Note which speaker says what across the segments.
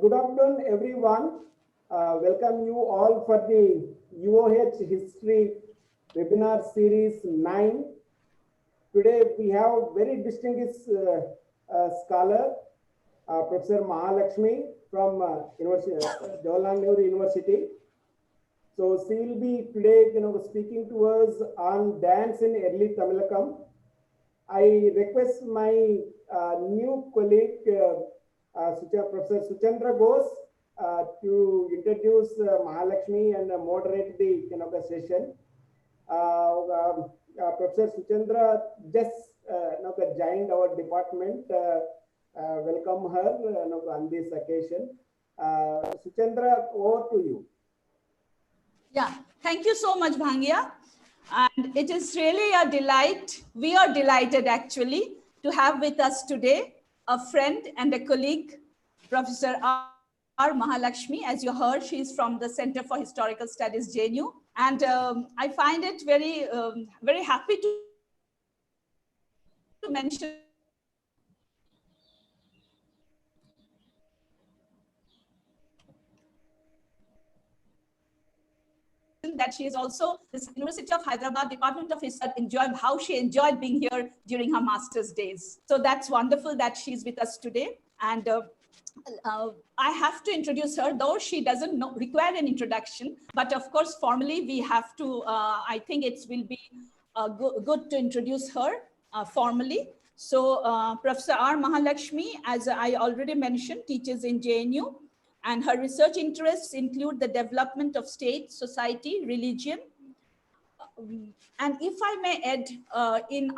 Speaker 1: Good afternoon, everyone. Welcome you all for the UOH History Webinar Series 9. Today we have very distinguished scholar, Professor Mahalakshmi from Jawaharlal Nehru University. So she will be today, speaking to us on dance in early Tamilakam. I request my new colleague, Professor Suchandra Bose, to introduce Mahalakshmi and moderate the session. Professor Suchandra just joined our department. Welcome her on this occasion. Suchandra, over to you.
Speaker 2: Yeah, thank you so much, Bhangia. And it is really a delight. We are delighted actually to have with us today a friend and a colleague, Professor R. Mahalakshmi. As you heard, she is from the Center for Historical Studies, JNU. And I find it very, very happy to mention that she is also the University of Hyderabad Department of History, how she enjoyed being here during her master's days. So that's wonderful that she's with us today. And I have to introduce her, though she doesn't require an introduction. But of course, formally, we have to, I think it will be good to introduce her formally. So Professor R. Mahalakshmi, as I already mentioned, teaches in JNU. And her research interests include the development of state, society, religion. And if I may add, in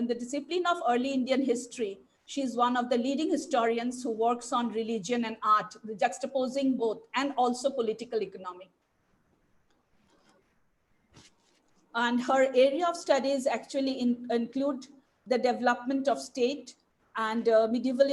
Speaker 2: the discipline of early Indian history, she's one of the leading historians who works on religion and art, juxtaposing both, and also political economy. And her area of studies actually include the development of state, and medieval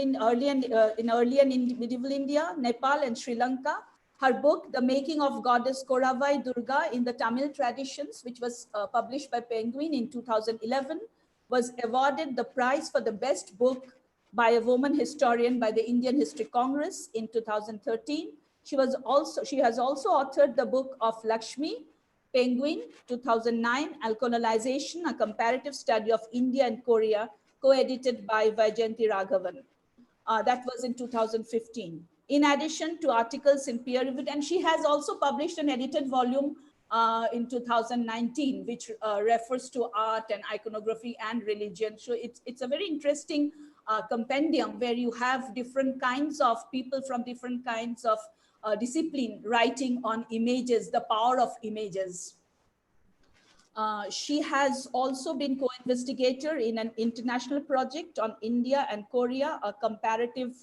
Speaker 2: India, Nepal, and Sri Lanka. Her book, The Making of Goddess Koravai Durga in the Tamil Traditions, which was published by Penguin in 2011, was awarded the prize for the best book by a woman historian by the Indian History Congress in 2013. She has also authored the book of Lakshmi, Penguin, 2009, Alcolonization, a comparative study of India and Korea, co-edited by Vaijayanti Raghavan. That was in 2015. In addition to articles in peer reviewed, and she has also published an edited volume in 2019, which refers to art and iconography and religion. So it's a very interesting compendium where you have different kinds of people from different kinds of discipline writing on images, the power of images. She has also been co-investigator in an international project on India and Korea, a comparative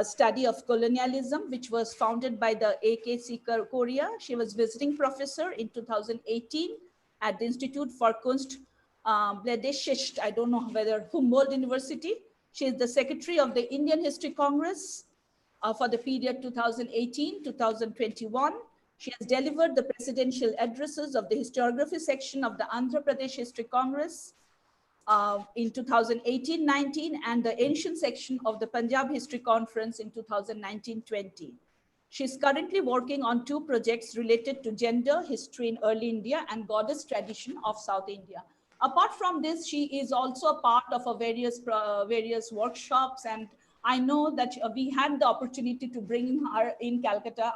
Speaker 2: study of colonialism, which was founded by the AKC Korea. She was visiting professor in 2018 at the Institute for Kunst Bledeschicht, I don't know whether Humboldt University. She is the secretary of the Indian History Congress for the period 2018-2021. She has delivered the presidential addresses of the historiography section of the Andhra Pradesh History Congress in 2018-19 and the ancient section of the Punjab History Conference in 2019-20. She is currently working on 2 projects related to gender, history in early India, and goddess tradition of South India. Apart from this, she is also a part of various workshops, and I know that we had the opportunity to bring her in Calcutta,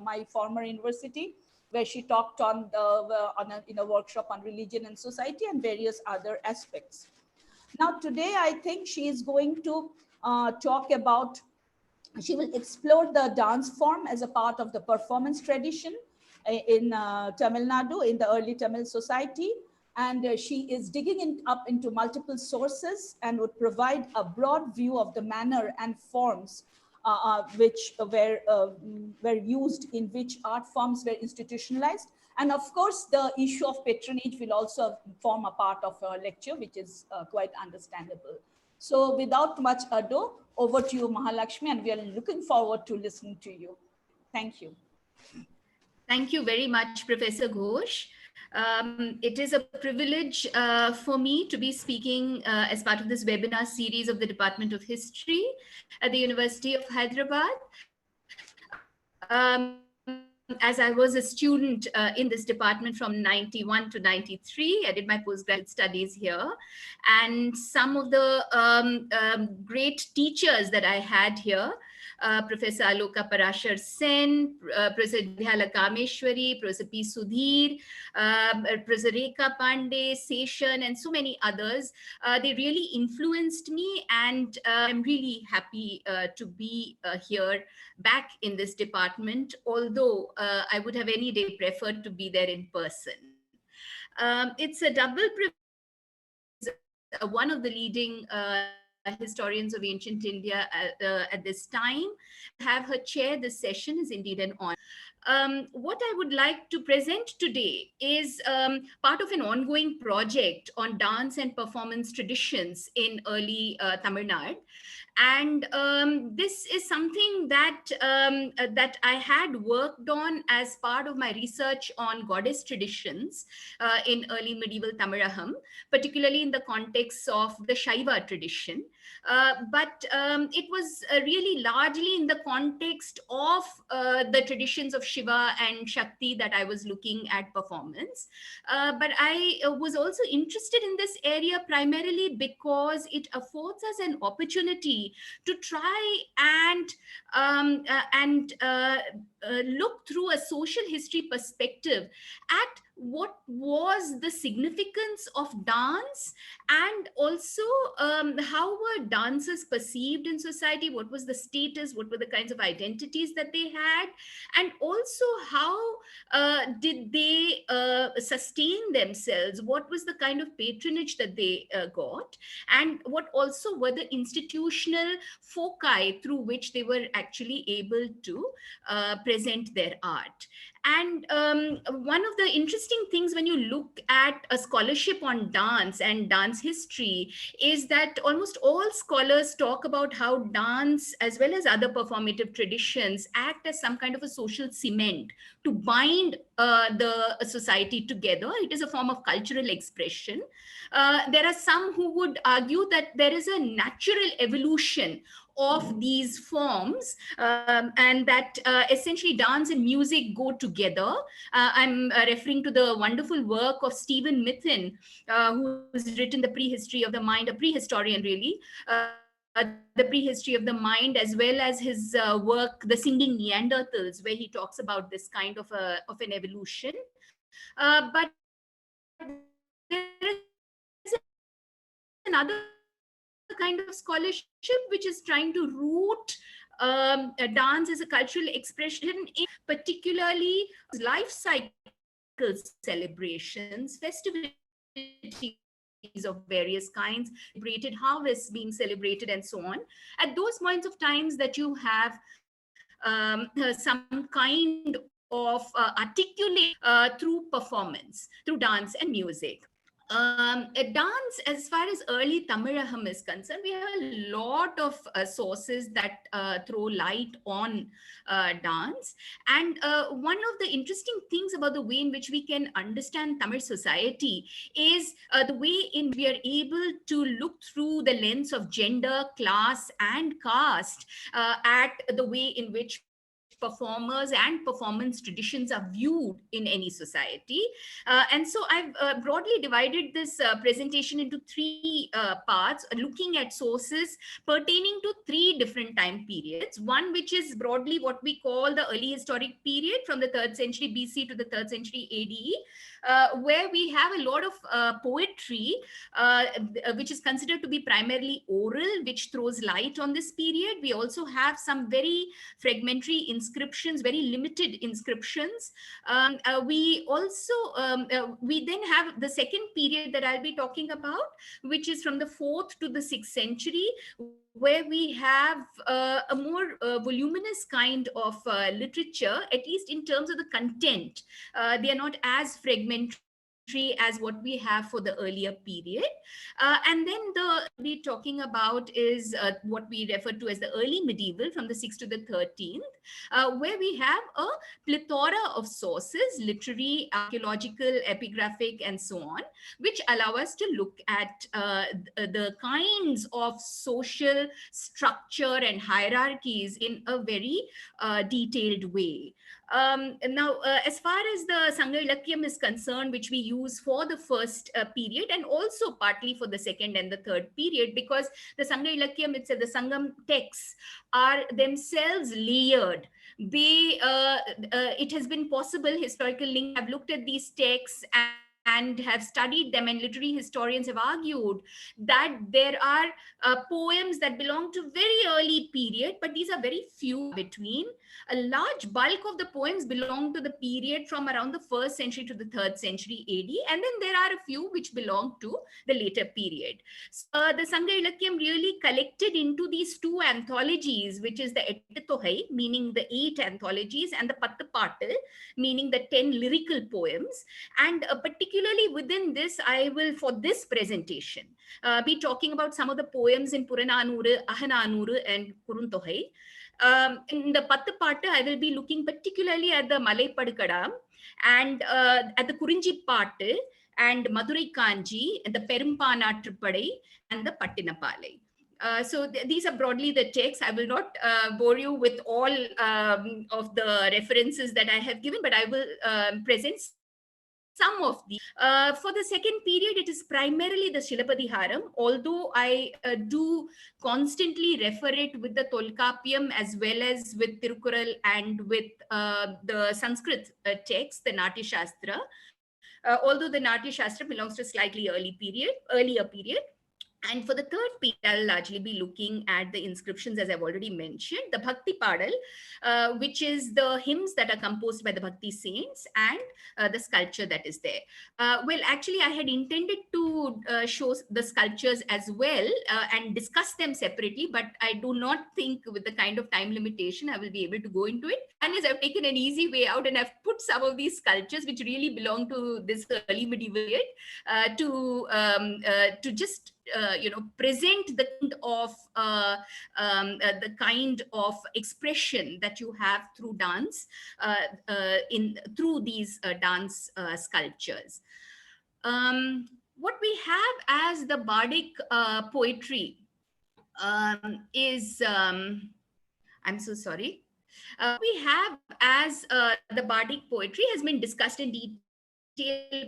Speaker 2: my former university, where she talked in a workshop on religion and society and various other aspects. Now, today, I think she is going to she will explore the dance form as a part of the performance tradition in Tamil Nadu, in the early Tamil society. And she is digging up into multiple sources and would provide a broad view of the manner and forms which were used, in which art forms were institutionalized. And of course, the issue of patronage will also form a part of our lecture, which is quite understandable. So without much ado, over to you, Mahalakshmi, and we are looking forward to listening to you. Thank you.
Speaker 3: Thank you very much, Professor Ghosh. It is a privilege for me to be speaking as part of this webinar series of the Department of History at the University of Hyderabad. as I was a student in this department from 91 to 93. I did my postgraduate studies here. And some of the great teachers that I had here, Professor Aloka Parashar Sen, Professor Dhyalakameshwari, Professor P. Sudhir, Professor Rekha Pandey, Seshan, and so many others. They really influenced me, and I'm really happy to be here back in this department, although I would have any day preferred to be there in person. It's a double privilege. One of the leading historians of ancient India at this time. Have her chair this session is indeed an honor. What I would like to present today is part of an ongoing project on dance and performance traditions in early Tamil Nadu. And this is something that that I had worked on as part of my research on goddess traditions in early medieval Tamilakam, particularly in the context of the Shaiva tradition. But it was really largely in the context of the traditions of Shiva and Shakti that I was looking at performance. But I was also interested in this area primarily because it affords us an opportunity to try and look through a social history perspective at what was the significance of dance, and also how were dancers perceived in society, what was the status, what were the kinds of identities that they had, and also how did they sustain themselves, what was the kind of patronage that they got, and what also were the institutional foci through which they were actually able to present their art. And one of the interesting things when you look at a scholarship on dance and dance history is that almost all scholars talk about how dance, as well as other performative traditions, act as some kind of a social cement to bind the society together. It is a form of cultural expression. There are some who would argue that there is a natural evolution of these forms, and that essentially dance and music go together. I'm referring to the wonderful work of Stephen Mithin, who's written The Prehistory of the Mind, a prehistorian really, the prehistory of the mind, as well as his work, The Singing Neanderthals, where he talks about this kind of an evolution. But there is another kind of scholarship which is trying to root dance as a cultural expression in particularly life cycle celebrations, festivities of various kinds, celebrated harvests being celebrated, and so on. At those points of times that you have some kind of articulate through performance, through dance and music. A dance, as far as early Tamilakam is concerned, we have a lot of sources that throw light on dance. And one of the interesting things about the way in which we can understand Tamil society is the way in we are able to look through the lens of gender, class, and caste at the way in which performers and performance traditions are viewed in any society. And so I've broadly divided this presentation into three parts, looking at sources pertaining to three different time periods. One, which is broadly what we call the early historic period from the 3rd century BC to the 3rd century AD, where we have a lot of poetry, which is considered to be primarily oral, which throws light on this period. We also have some very fragmentary inscriptions, very limited inscriptions. We also, we then have the second period that I'll be talking about, which is from the 4th to the 6th century, where we have a more voluminous kind of literature, at least in terms of the content. They are not as fragmentary as what we have for the earlier period. And then we talking about is what we refer to as the early medieval from the 6th to the 13th, where we have a plethora of sources, literary, archaeological, epigraphic, and so on, which allow us to look at the kinds of social structure and hierarchies in a very detailed way. Now, as far as the Sangha Ilakyam is concerned, which we use for the first period and also partly for the second and the third period, because the Sangha Ilakyam, it's the Sangam texts are themselves layered. It has been possible, historical links have looked at these texts and have studied them, and literary historians have argued that there are poems that belong to very early period, but these are very few between. A large bulk of the poems belong to the period from around the 1st century to the 3rd century AD, and then there are a few which belong to the later period. So, the Sangha Ilakyam really collected into these two anthologies, which is the Ettittogai, meaning the 8 anthologies, and the Pattu, meaning the 10 lyrical poems. And particularly within this, I will, for this presentation, be talking about some of the poems in Purananuru, Ahananuru, and Kuruntogai. In the Pattu, I will be looking particularly at the Malai Padukadam and at the Kurinji Pattu and Madurai Kanji and the Perumpana Trippadai and the Pattinapalai. So these are broadly the texts. I will not bore you with all of the references that I have given, but I will present some of the. For the second period, it is primarily the Shilapadiharam, although I do constantly refer it with the Tolkappiyam as well as with Tirukural and with the Sanskrit text, the Natya Shastra. Although the Natya Shastra belongs to a slightly earlier period. And for the third period, I'll largely be looking at the inscriptions, as I've already mentioned, the Bhakti Padal, which is the hymns that are composed by the Bhakti saints, and the sculpture that is there. Well, actually, I had intended to show the sculptures as well and discuss them separately, but I do not think with the kind of time limitation I will be able to go into it. And as I've taken an easy way out, and I've put some of these sculptures, which really belong to this early medieval period, to just present the kind of expression that you have through dance through these dance sculptures. What we have as the bardic poetry is I'm so sorry. We have as the bardic poetry has been discussed in detail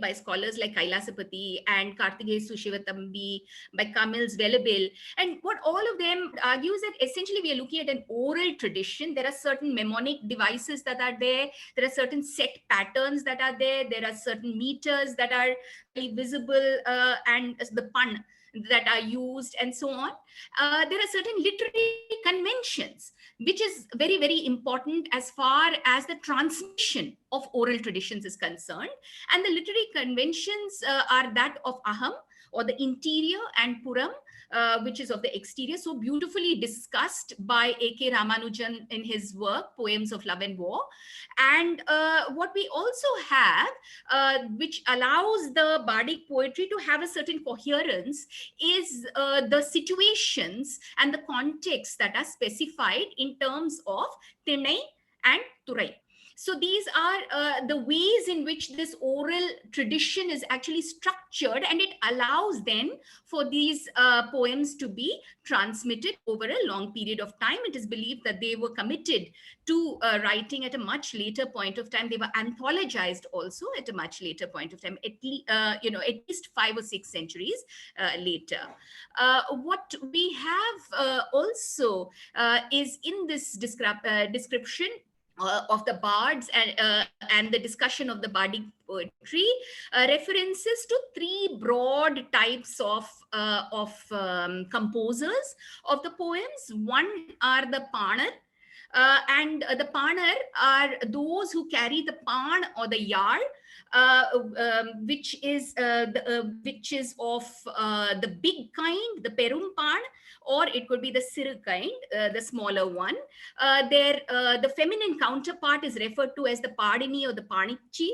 Speaker 3: by scholars like Kailasapati and Kartigesu Shivatambi, by Kamils Velabil. And what all of them argue is that essentially we are looking at an oral tradition. There are certain mnemonic devices that are there. There are certain set patterns that are there. There are certain meters that are visible and the pun that are used and so on. There are certain literary conventions, which is very, very important as far as the transmission of oral traditions is concerned. And the literary conventions are that of Aham, or the interior, and Puram, which is of the exterior, so beautifully discussed by A.K. Ramanujan in his work, Poems of Love and War. And what we also have, which allows the bardic poetry to have a certain coherence, is the situations and the contexts that are specified in terms of Tinai and Turai. So these are the ways in which this oral tradition is actually structured, and it allows then for these poems to be transmitted over a long period of time. It is believed that they were committed to writing at a much later point of time. They were anthologized also at a much later point of time, at least 5 or 6 centuries later. What we have also is in this description of the bards and the discussion of the bardic poetry, references to 3 broad types of composers of the poems. One are the Panar, And the panar are those who carry the pan or the yar, which is of the big kind, the perum pan, or it could be the siru kind, the smaller one. The feminine counterpart is referred to as the padini or the panichi.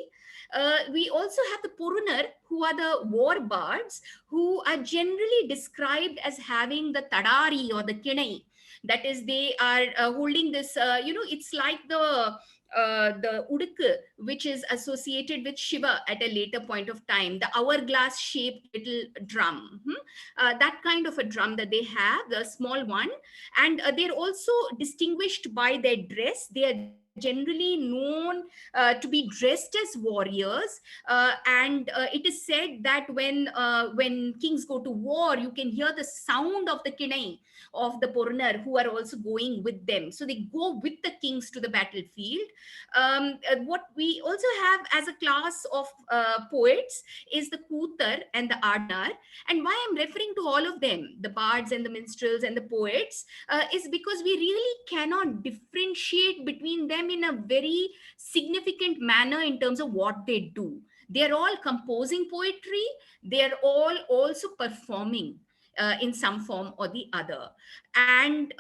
Speaker 3: We also have the purunar, who are the war bards, who are generally described as having the tadari or the kinai. That is, they are holding this, it's like the uduk, which is associated with Shiva at a later point of time, the hourglass shaped little drum. That kind of a drum that they have, the small one. And they're also distinguished by their dress. They are generally known to be dressed as warriors, and it is said that when kings go to war, you can hear the sound of the kinai of the porner, who are also going with them. So they go with the kings to the battlefield. What we also have as a class of poets is the kutar and the adnar. And why I'm referring to all of them, the bards and the minstrels and the poets, is because we really cannot differentiate between them in a very significant manner in terms of what they do. They're all composing poetry. They're all also performing in some form or the other. And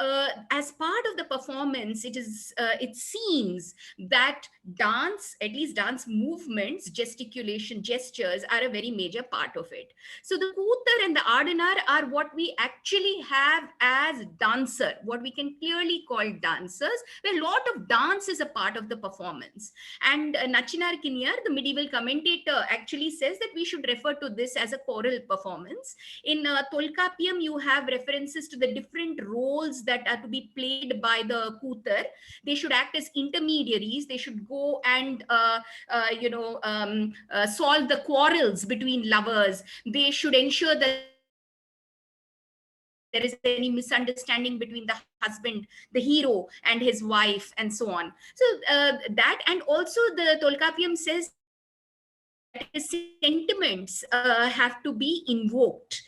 Speaker 3: as part of the performance, it seems that dance, at least dance movements, gesticulation, gestures, are a very major part of it. So the kutar and the adanar are what we actually have as dancer, what we can clearly call dancers, where a lot of dance is a part of the performance. And Nachinar Kinyar, the medieval commentator, actually says that we should refer to this as a choral performance. In Tolkappiyam, you have references to the different roles that are to be played by the kutar. They should act as intermediaries. They should go and solve the quarrels between lovers. They should ensure that there is any misunderstanding between the husband, the hero, and his wife, and so on. So that, and also the Tolkappiyam says that his sentiments have to be invoked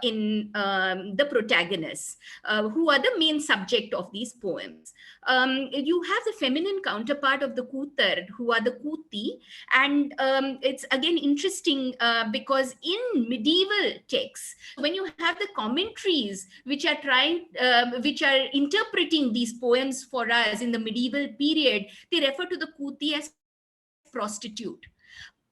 Speaker 3: in the protagonists, who are the main subject of these poems. You have the feminine counterpart of the kutar, who are the kuti. And it's again interesting because in medieval texts, when you have the commentaries which are interpreting these poems for us in the medieval period, they refer to the kuti as prostitute.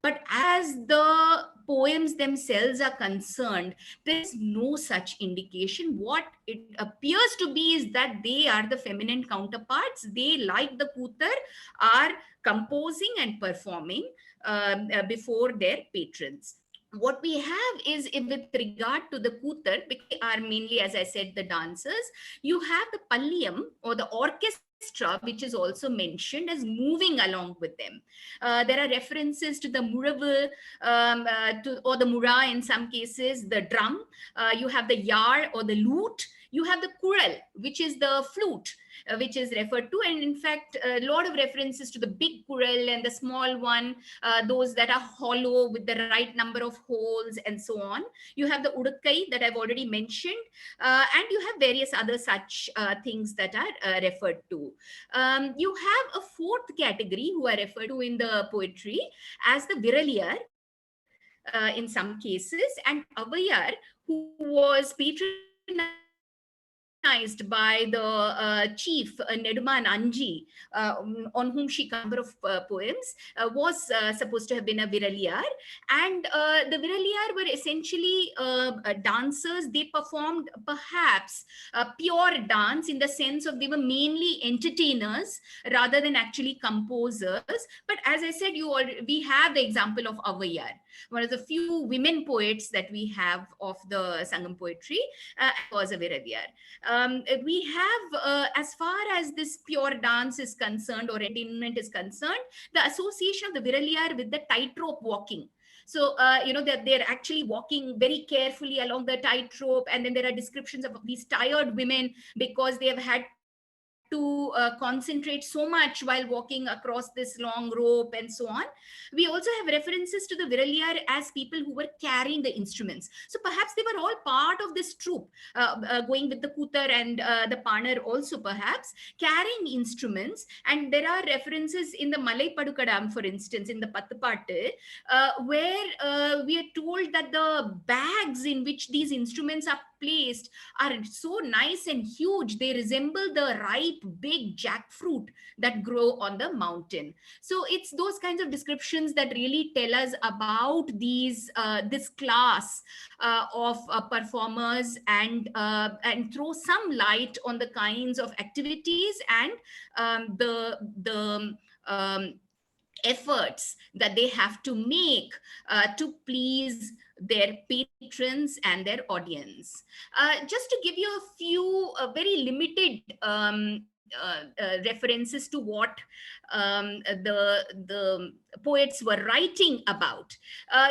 Speaker 3: But as the poems themselves are concerned, there is no such indication. What it appears to be is that they are the feminine counterparts. They, like the kutar, are composing and performing before their patrons. What we have is, with regard to the kutar, because they are mainly, as I said, the dancers, you have the palliyam or the orchestra, which is also mentioned as moving along with them. There are references to the muravu, or the mura in some cases, the drum. You have the yar or the lute. You have the kural, which is the flute, which is referred to. And in fact, a lot of references to the big kural and the small one, those that are hollow with the right number of holes, and so on. You have the udukkai that I've already mentioned, and you have various other such things that are referred to. You have a fourth category who are referred to in the poetry as the viraliyar in some cases, and avayar, who was patronized by the chief Neduman Anji, on whom she a number of poems, was supposed to have been a viraliyar. And the viraliyar were essentially dancers. They performed perhaps pure dance, in the sense of they were mainly entertainers rather than actually composers. But as I said, we have the example of Avayar, one of the few women poets that we have of the Sangam poetry, was a viraliyar. We have, as far as this pure dance is concerned or entertainment is concerned, the association of the viraliyar with the tightrope walking. So, they're actually walking very carefully along the tightrope. And then there are descriptions of these tired women because they have had to to concentrate so much while walking across this long rope and so on. We also have references to the Viraliyar as people who were carrying the instruments. So perhaps they were all part of this troupe, going with the Kutar and the Panar also perhaps, carrying instruments. And there are references in the Malai Padukadam, for instance, in the Pathapattu, where we are told that the bags in which these instruments are placed are so nice and huge. They resemble the ripe, big jackfruit that grow on the mountain. So it's those kinds of descriptions that really tell us about this class of performers, and throw some light on the kinds of activities and the efforts that they have to make to please their patrons and their audience. Just to give you a few very limited references to what the poets were writing about.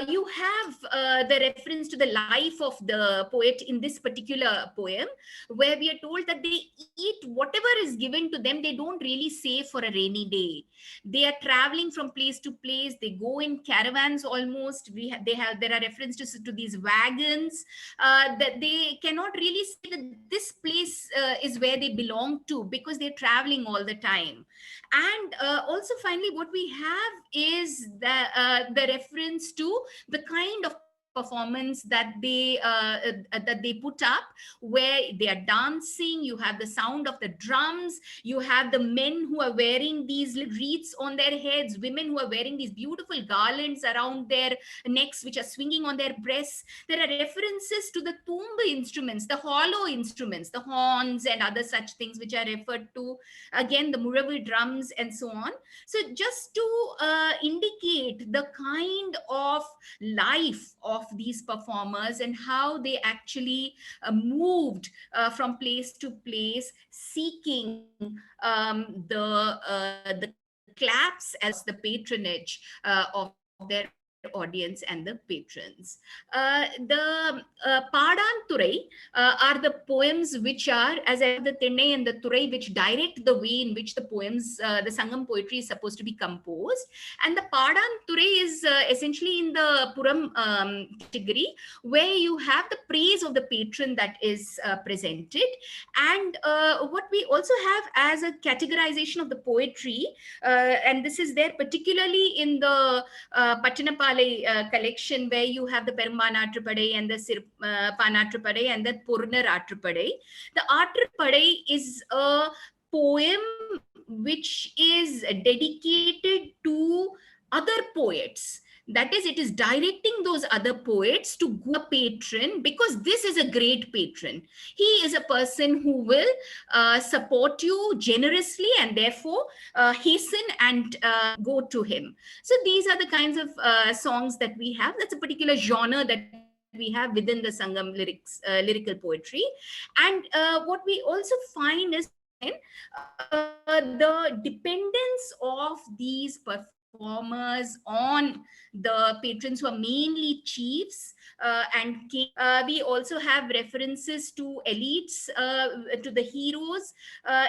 Speaker 3: You have the reference to the life of the poet in this particular poem, where we are told that they eat whatever is given to them. They don't really save for a rainy day. They are traveling from place to place. They go in caravans almost. There are references to these wagons, that they cannot really say that this place is where they belong to, because they're traveling all the time. And also finally what we have is the reference to the kind of performance that they put up, where they are dancing. You have the sound of the drums. You have the men who are wearing these wreaths on their heads, women who are wearing these beautiful garlands around their necks, which are swinging on their breasts. There are references to the tumba instruments, the hollow instruments, the horns and other such things, which are referred to, again the muravu drums and so on. So just to indicate the kind of life of these performers and how they actually moved from place to place, seeking the claps as the patronage of their audience and the patrons. The Padanturai are the poems which are, as I have the Tennai and the Turai, which direct the way in which the poems, the Sangam poetry is supposed to be composed. And the Padanturai is essentially in the Puram category, where you have the praise of the patron that is presented. And what we also have as a categorization of the poetry, and this is there particularly in the Pattanapalai collection, where you have the Perumban Aatrupadai and the Sirpan Aatrupadai and the Purnar Aatrupadai. The Aatrupadai is a poem which is dedicated to other poets. That is, it is directing those other poets to go a patron, because this is a great patron. He is a person who will support you generously, and therefore hasten and go to him. So these are the kinds of songs that we have. That's a particular genre that we have within the Sangam lyrical poetry. And what we also find is the dependence of these performers on the patrons, who are mainly chiefs and kings. We also have references to elites, to the heroes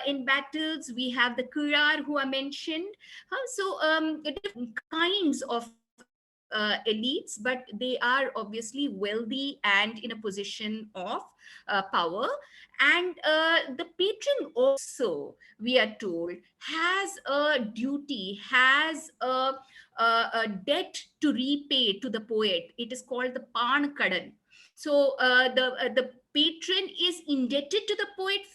Speaker 3: in battles. We have the Kirar who are mentioned. So different kinds of elites, but they are obviously wealthy and in a position of power. And the patron also, we are told, has a duty, has a debt to repay to the poet. It is called the Pan Kadan. So the patron is indebted to the poet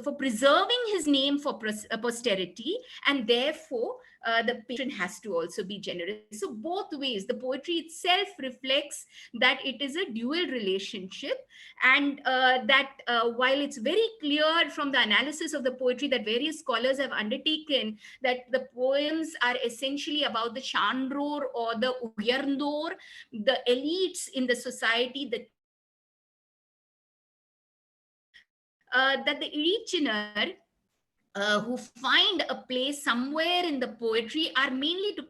Speaker 3: for preserving his name for posterity, and therefore the patron has to also be generous. So both ways, the poetry itself reflects that it is a dual relationship, and that while it's very clear from the analysis of the poetry that various scholars have undertaken, that the poems are essentially about the Chandror or the Uyarndor, the elites in the society, that the Irichiner who find a place somewhere in the poetry are mainly to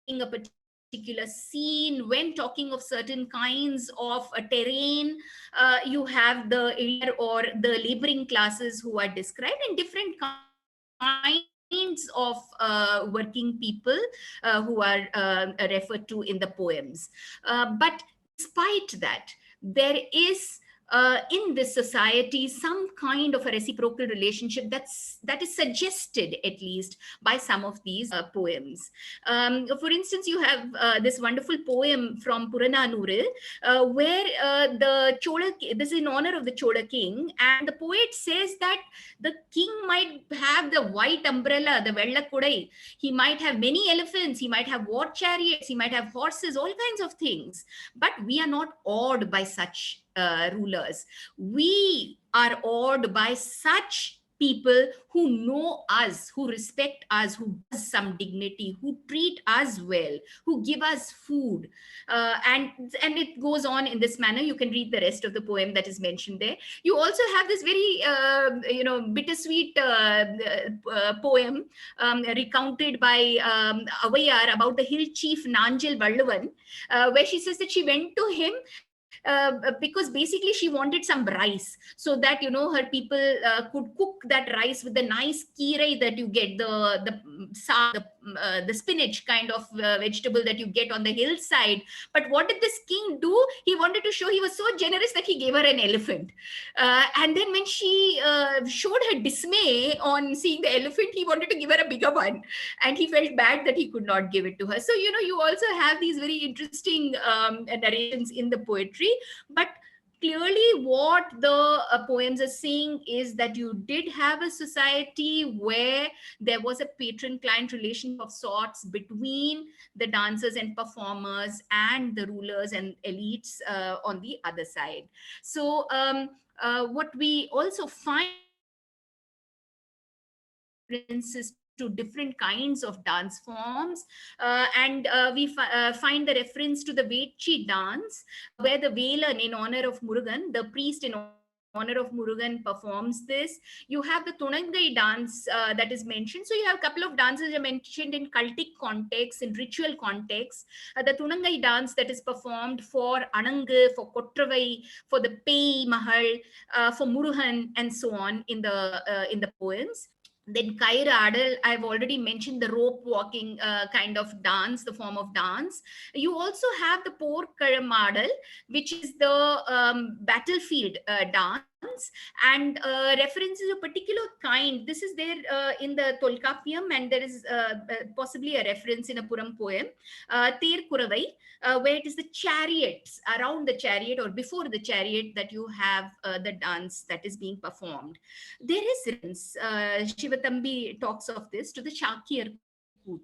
Speaker 3: a particular particular scene. When talking of certain kinds of terrain, you have the elder or the laboring classes who are described, and different kinds of working people who are referred to in the poems. But despite that, there is in this society some kind of a reciprocal relationship that is suggested, at least, by some of these poems. For instance, you have this wonderful poem from Purananuru, where the Chola, this is in honor of the Chola king, and the poet says that the king might have the white umbrella, the Vella Kudai. He might have many elephants, he might have war chariots, he might have horses, all kinds of things. But we are not awed by such rulers. We are awed by such people who know us, who respect us, who give us some dignity, who treat us well, who give us food. And it goes on in this manner. You can read the rest of the poem that is mentioned there. You also have this very bittersweet poem recounted by Avayar about the hill chief Nanjil Valluvan, where she says that she went to him because basically she wanted some rice, so that her people could cook that rice with the nice kirai that you get, the spinach kind of vegetable that you get on the hillside. But what did this king do? He wanted to show he was so generous that he gave her an elephant. And then when she showed her dismay on seeing the elephant, he wanted to give her a bigger one, and he felt bad that he could not give it to her. So you also have these very interesting narrations in the poetry. But clearly what the poems are saying is that you did have a society where there was a patron-client relationship of sorts between the dancers and performers and the rulers and elites on the other side. So what we also find references to different kinds of dance forms, and we find the reference to the Vechi dance, where the Velan in honor of Murugan, the priest in honor of Murugan, performs this. You have the Tunangai dance that is mentioned. So you have a couple of dances are mentioned in cultic context, in ritual context. The Tunangai dance that is performed for Anangu, for Kottravai, for the Pei Mahal, for Murugan, and so on in the poems. Then Kaira Adal, I've already mentioned the rope walking kind of dance, the form of dance. You also have the Porkaramadal, which is the battlefield dance, and references a particular kind. This is there in the Tolkappiyam, and there is possibly a reference in a Puram poem, Ter Kuravai, where it is the chariots, around the chariot or before the chariot, that you have the dance that is being performed. There is reference, Shivatambi talks of this, to the Shakir Koot.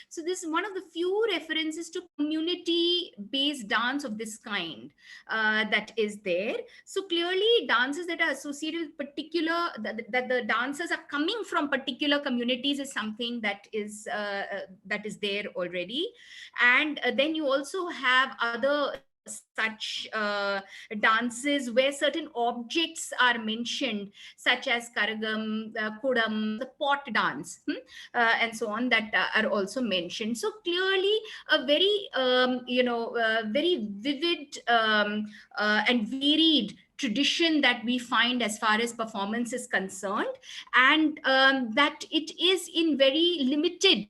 Speaker 3: So this is one of the few references to community-based dance of this kind that is there. So clearly dances that are associated with particular, that the dancers are coming from particular communities is something that is there already. And then you also have other such dances where certain objects are mentioned, such as Karagam, Kudam, the pot dance, and so on, that are also mentioned. So clearly a very, very vivid and varied tradition that we find as far as performance is concerned, and that it is in very limited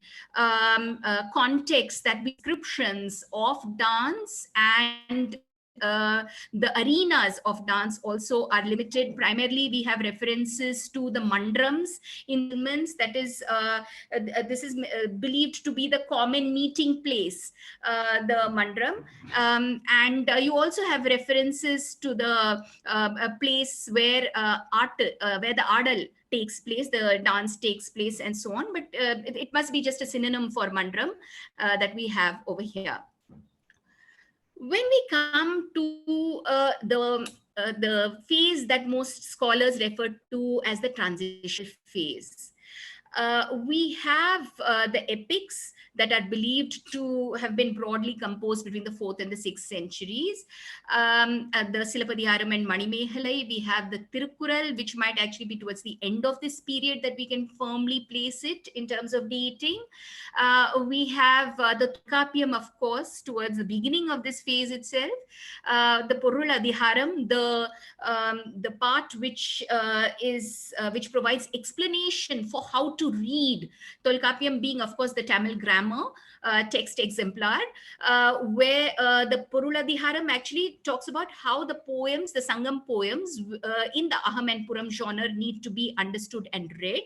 Speaker 3: context that descriptions of dance and the arenas of dance also are limited. Primarily, we have references to the mandrams in Milmans. That is, this is believed to be the common meeting place, the mandram. And you also have references to the place where where the adal takes place, the dance takes place, and so on. But it must be just a synonym for mandram that we have over here. When we come to the phase that most scholars refer to as the transitional phase, We have the epics that are believed to have been broadly composed between the 4th and the 6th centuries. The Silapadiharam and Manimehalai, we have the Tirukkural, which might actually be towards the end of this period that we can firmly place it in terms of dating. We have the Tulkappiyam, of course, towards the beginning of this phase itself. The Porul Adhiharam, the part which which provides explanation for how to read. Tolkappiyam being, of course, the Tamil grammar text exemplar, where the Poruladhiharam actually talks about how the poems, the Sangam poems in the Aham and Puram genre need to be understood and read,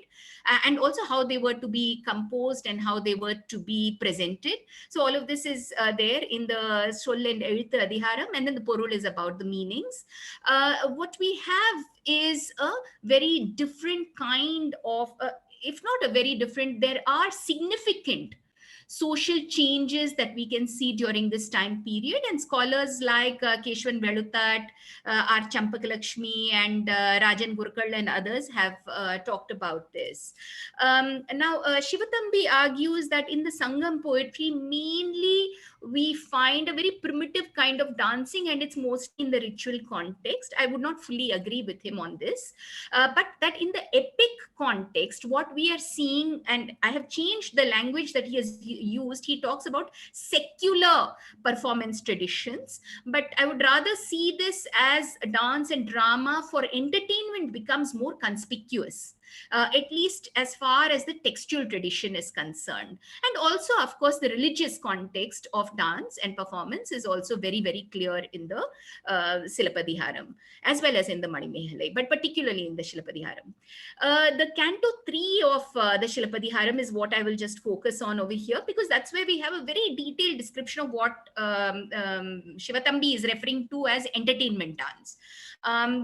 Speaker 3: and also how they were to be composed and how they were to be presented. So all of this is there in the Sol and Eluthu Adhiharam, and then the Porul is about the meanings. What we have is a very different kind of, if not a very different, there are significant social changes that we can see during this time period, and scholars like Keshwan Veluthat, R. Champakalakshmi, and Rajan Gurkal and others have talked about this. Now, Shivatambi argues that in the Sangam poetry, mainly we find a very primitive kind of dancing, and it's mostly in the ritual context. I would not fully agree with him on this, but that in the epic context, what we are seeing, and I have changed the language that he has used, he talks about secular performance traditions, but I would rather see this as dance and drama for entertainment becomes more conspicuous. At least as far as the textual tradition is concerned. And also, of course, the religious context of dance and performance is also very, very clear in the Silapadiharam, as well as in the Manimehalai, but particularly in the Silapadiharam. The Canto 3 of the Silapadiharam is what I will just focus on over here, because that's where we have a very detailed description of what Shivatambi is referring to as entertainment dance.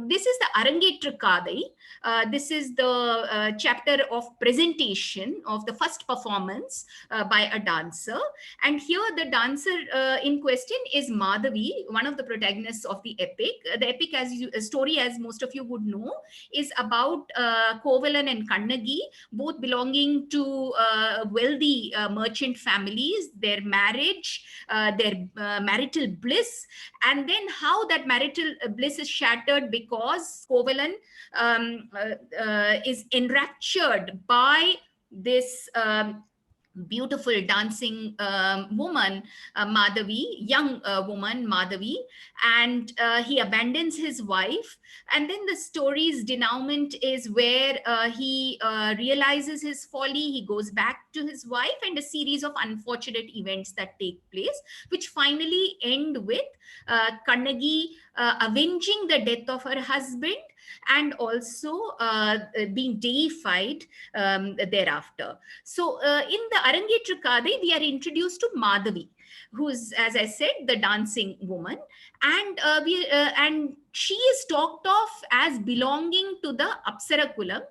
Speaker 3: This is the Arangetra Kadai. This is the chapter of presentation of the first performance by a dancer. And here the dancer in question is Madhavi, one of the protagonists of the epic. The epic, story, as most of you would know, is about Kovalan and Kannagi, both belonging to wealthy merchant families, their marriage, their marital bliss, and then how that marital bliss is shattered because Kovalan is enraptured by this beautiful dancing woman, Madhavi, young woman, Madhavi, and he abandons his wife. And then the story's denouement is where he realizes his folly, he goes back to his wife, and a series of unfortunate events that take place, which finally end with Kannagi avenging the death of her husband and also being deified thereafter. So in the Arangetra Kadai, we are introduced to Madhavi, who's, as I said, the dancing woman, and and she is talked of as belonging to the Apsara Kulam.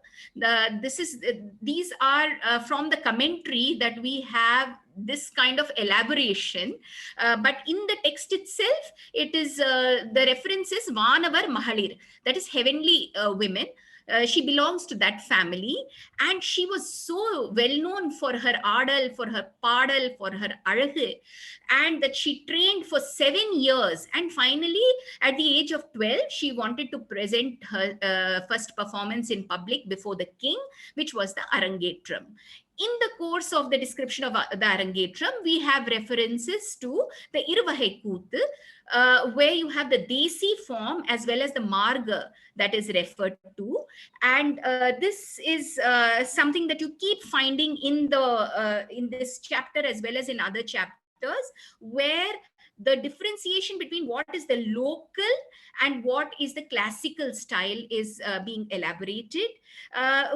Speaker 3: These are from the commentary that we have this kind of elaboration, but in the text itself, it is the reference is Vanavar Mahalir, that is heavenly women. She belongs to that family, and she was so well known for her adal, for her padal, for her alagu, and that she trained for 7 years, and finally at the age of 12 she wanted to present her first performance in public before the king, which was the Arangetram. In the course of the description of the Arangetram, we have references to the Iruvahai Kooth, where you have the Desi form as well as the Marga that is referred to. And this is something that you keep finding in this chapter as well as in other chapters, where the differentiation between what is the local and what is the classical style is being elaborated.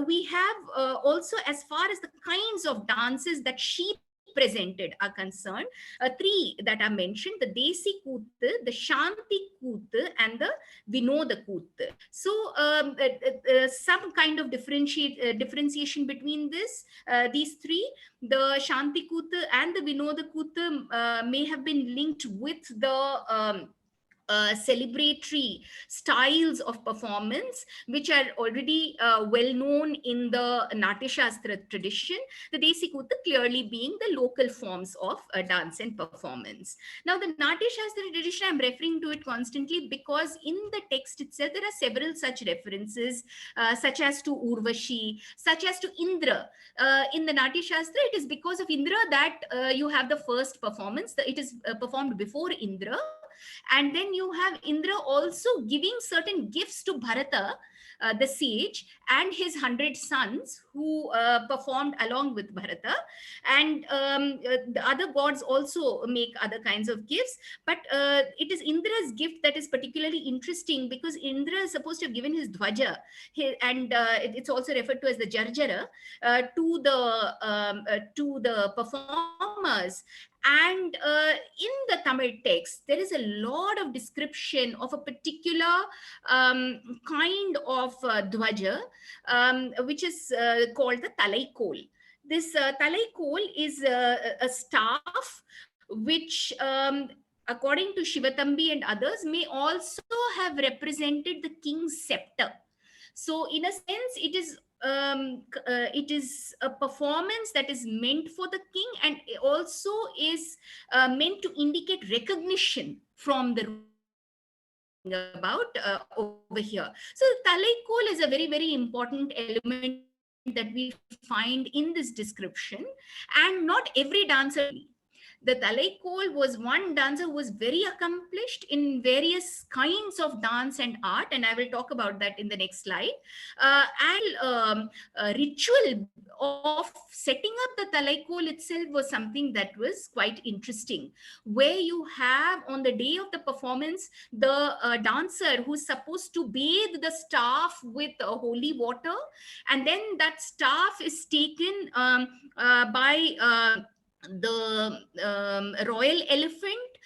Speaker 3: We have also, as far as the kinds of dances that she presented are concerned, 3 that are mentioned: the Desi Kooth, the Shanti Kooth, and the Vinoda Kooth. So some kind of differentiation between these 3, the Shanti Kooth and the Vinoda Kooth may have been linked with the celebratory styles of performance, which are already well known in the Natya Shastra tradition, the Desi Kutha clearly being the local forms of dance and performance. Now, the Natya Shastra tradition, I'm referring to it constantly because in the text itself, there are several such references, such as to Urvashi, such as to Indra. In the Natya Shastra, it is because of Indra that you have the first performance. It is performed before Indra. And then you have Indra also giving certain gifts to Bharata, the sage, and his 100 sons who performed along with Bharata. And the other gods also make other kinds of gifts. But it is Indra's gift that is particularly interesting because Indra is supposed to have given his Dwaja, and it's also referred to as the Jarjara, to the performers. And in the Tamil text, there is a lot of description of a particular kind of dwaja, which is called the Talaikol. This Talaikol is a staff which, according to Shivatambi and others, may also have represented the king's scepter. So in a sense, it is a performance that is meant for the king, and also is meant to indicate recognition from the about over here. So Talaikol is a very, very important element that we find in this description, and not every dancer. The Talaikol was one dancer who was very accomplished in various kinds of dance and art, and I will talk about that in the next slide. And ritual of setting up the Talaikol itself was something that was quite interesting, where you have on the day of the performance, the dancer who's supposed to bathe the staff with holy water, and then that staff is taken by the royal elephant,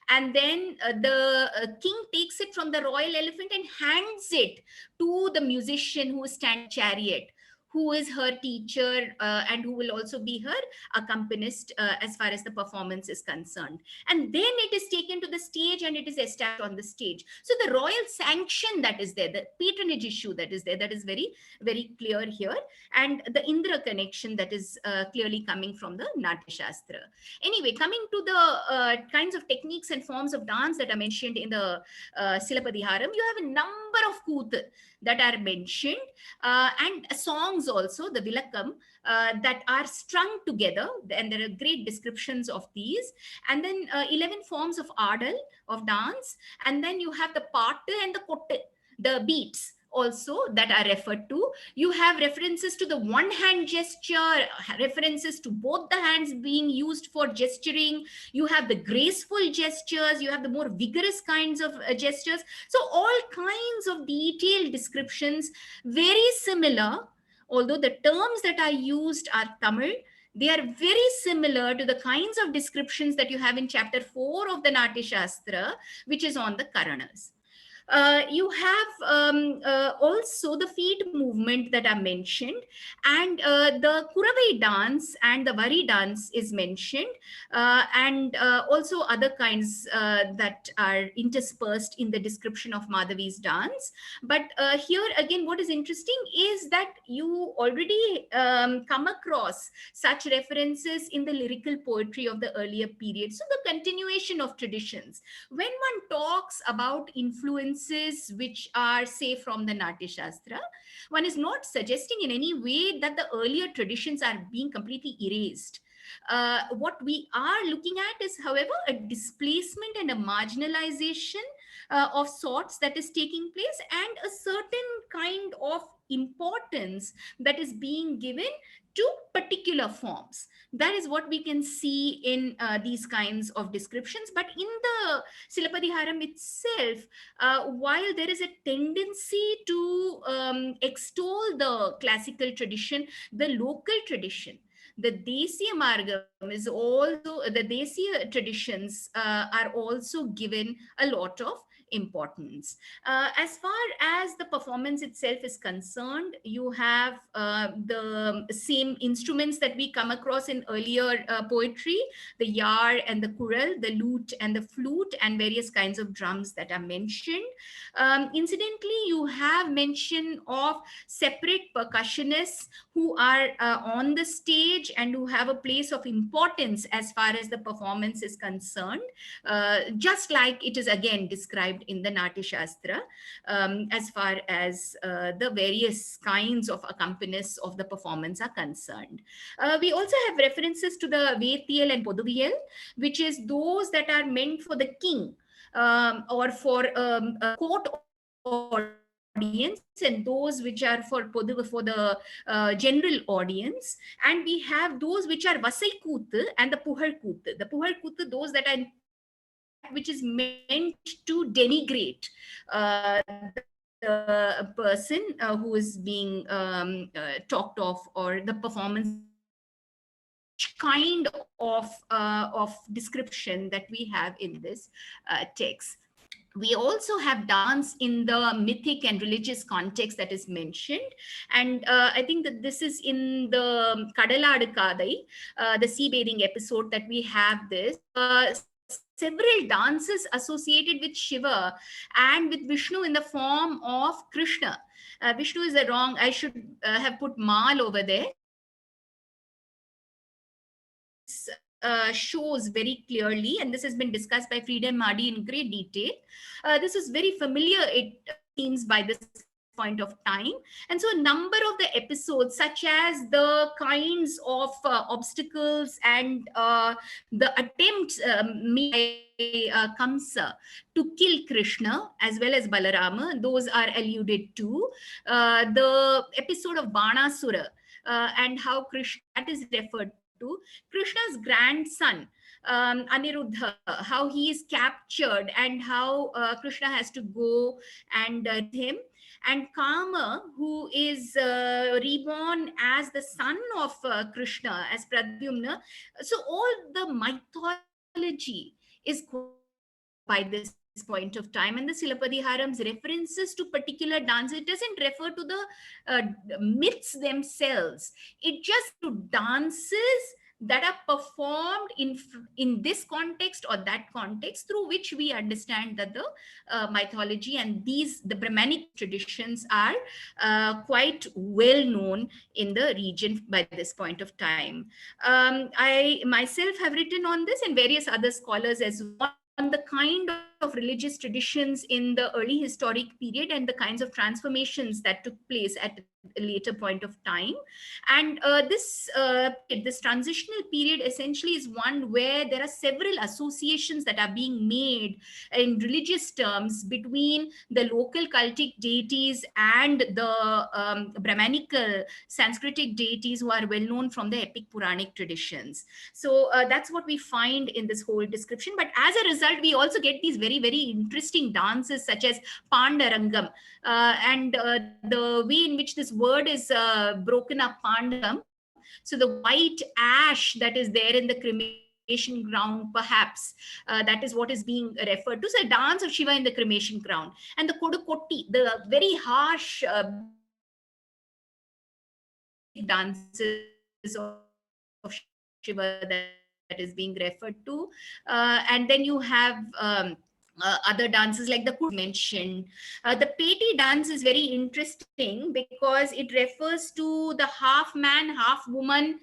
Speaker 3: and then the king takes it from the royal elephant and hands it to the musician who is standing chariot, who is her teacher, and who will also be her accompanist as far as the performance is concerned. And then it is taken to the stage and it is established on the stage. So the royal sanction that is there, the patronage issue that is there, that is very, very clear here. And the Indra connection that is clearly coming from the Natya Shastra. Anyway, coming to the kinds of techniques and forms of dance that are mentioned in the Silapadiharam, you have a number of Kooth that are mentioned, and songs also, the Vilakam, that are strung together, and there are great descriptions of these. And then 11 forms of Adal, of dance, and then you have the Pattu and the Kottu, the beats also that are referred to. You have references to the one hand gesture, references to both the hands being used for gesturing. You have the graceful gestures, you have the more vigorous kinds of gestures. So all kinds of detailed descriptions, very similar, although the terms that are used are Tamil. They are very similar to the kinds of descriptions that you have in chapter 4 of the Natya Shastra, which is on the Karanas. You have also the feet movement that are mentioned, and the Kuravai dance and the Vari dance is mentioned, and also other kinds that are interspersed in the description of Madhavi's dance. But here again, what is interesting is that you already come across such references in the lyrical poetry of the earlier period. So the continuation of traditions. When one talks about influences which are, say, from the Natya Shastra, one is not suggesting in any way that the earlier traditions are being completely erased. What we are looking at is, however, a displacement and a marginalization of sorts that is taking place, and a certain kind of importance that is being given to particular forms. That is what we can see in these kinds of descriptions. But in the Silapadiharam itself, while there is a tendency to extol the classical tradition, the local tradition, the Desiya Margam is also, the Desiya traditions are also given a lot of importance. As far as the performance itself is concerned, you have the same instruments that we come across in earlier poetry, the yar and the kural, the lute and the flute, and various kinds of drums that are mentioned. Incidentally, you have mention of separate percussionists who are on the stage and who have a place of importance as far as the performance is concerned, just like it is again described in the Natya Shastra, as far as the various kinds of accompanists of the performance are concerned. We also have references to the Vetiyal and Poduviyal, which is those that are meant for the king, or for a court audience, and those which are for the general audience. And we have those which are Vasai Kooth and the Puhar Kooth. The Puhar Kooth, those that which is meant to denigrate the person who is being talked of, or the performance kind of description that we have in this text. We also have dance in the mythic and religious context that is mentioned. And I think that this is in the Kadaladu Kadai, the sea bathing episode, that we have this. Several dances associated with Shiva and with Vishnu in the form of Krishna. Vishnu is wrong. I should have put Mal over there. Shows very clearly, and this has been discussed by Frida and Mardi in great detail. This is very familiar, it seems, by this point of time. And so a number of the episodes, such as the kinds of obstacles and the attempts made by Kamsa to kill Krishna as well as Balarama, those are alluded to. The episode of Banasura and how Krishna, that is referred to. Krishna's grandson, Aniruddha, how he is captured and how Krishna has to go and him. And Kama, who is reborn as the son of Krishna, as Pradyumna. So all the mythology is by this point of time, and the Silapadiharam's references to particular dance, it doesn't refer to the myths themselves. It just to dances that are performed in this context or that context, through which we understand that the mythology and the Brahmanic traditions are quite well known in the region by this point of time. I myself have written on this, and various other scholars as well, on the kind of religious traditions in the early historic period and the kinds of transformations that took place at a later point of time. And this transitional period essentially is one where there are several associations that are being made in religious terms between the local cultic deities and the Brahmanical Sanskritic deities who are well known from the epic Puranic traditions. So that's what we find in this whole description. But as a result, we also get these very, very interesting dances such as Pandarangam, and the way in which this word is broken up, Pandam. So the white ash that is there in the cremation ground, perhaps that is what is being referred to. So a dance of Shiva in the cremation ground. And the Kodukotti, the very harsh dances of Shiva that is being referred to. And then you have other dances like the Kud mentioned. The Peti dance is very interesting because it refers to the half man, half woman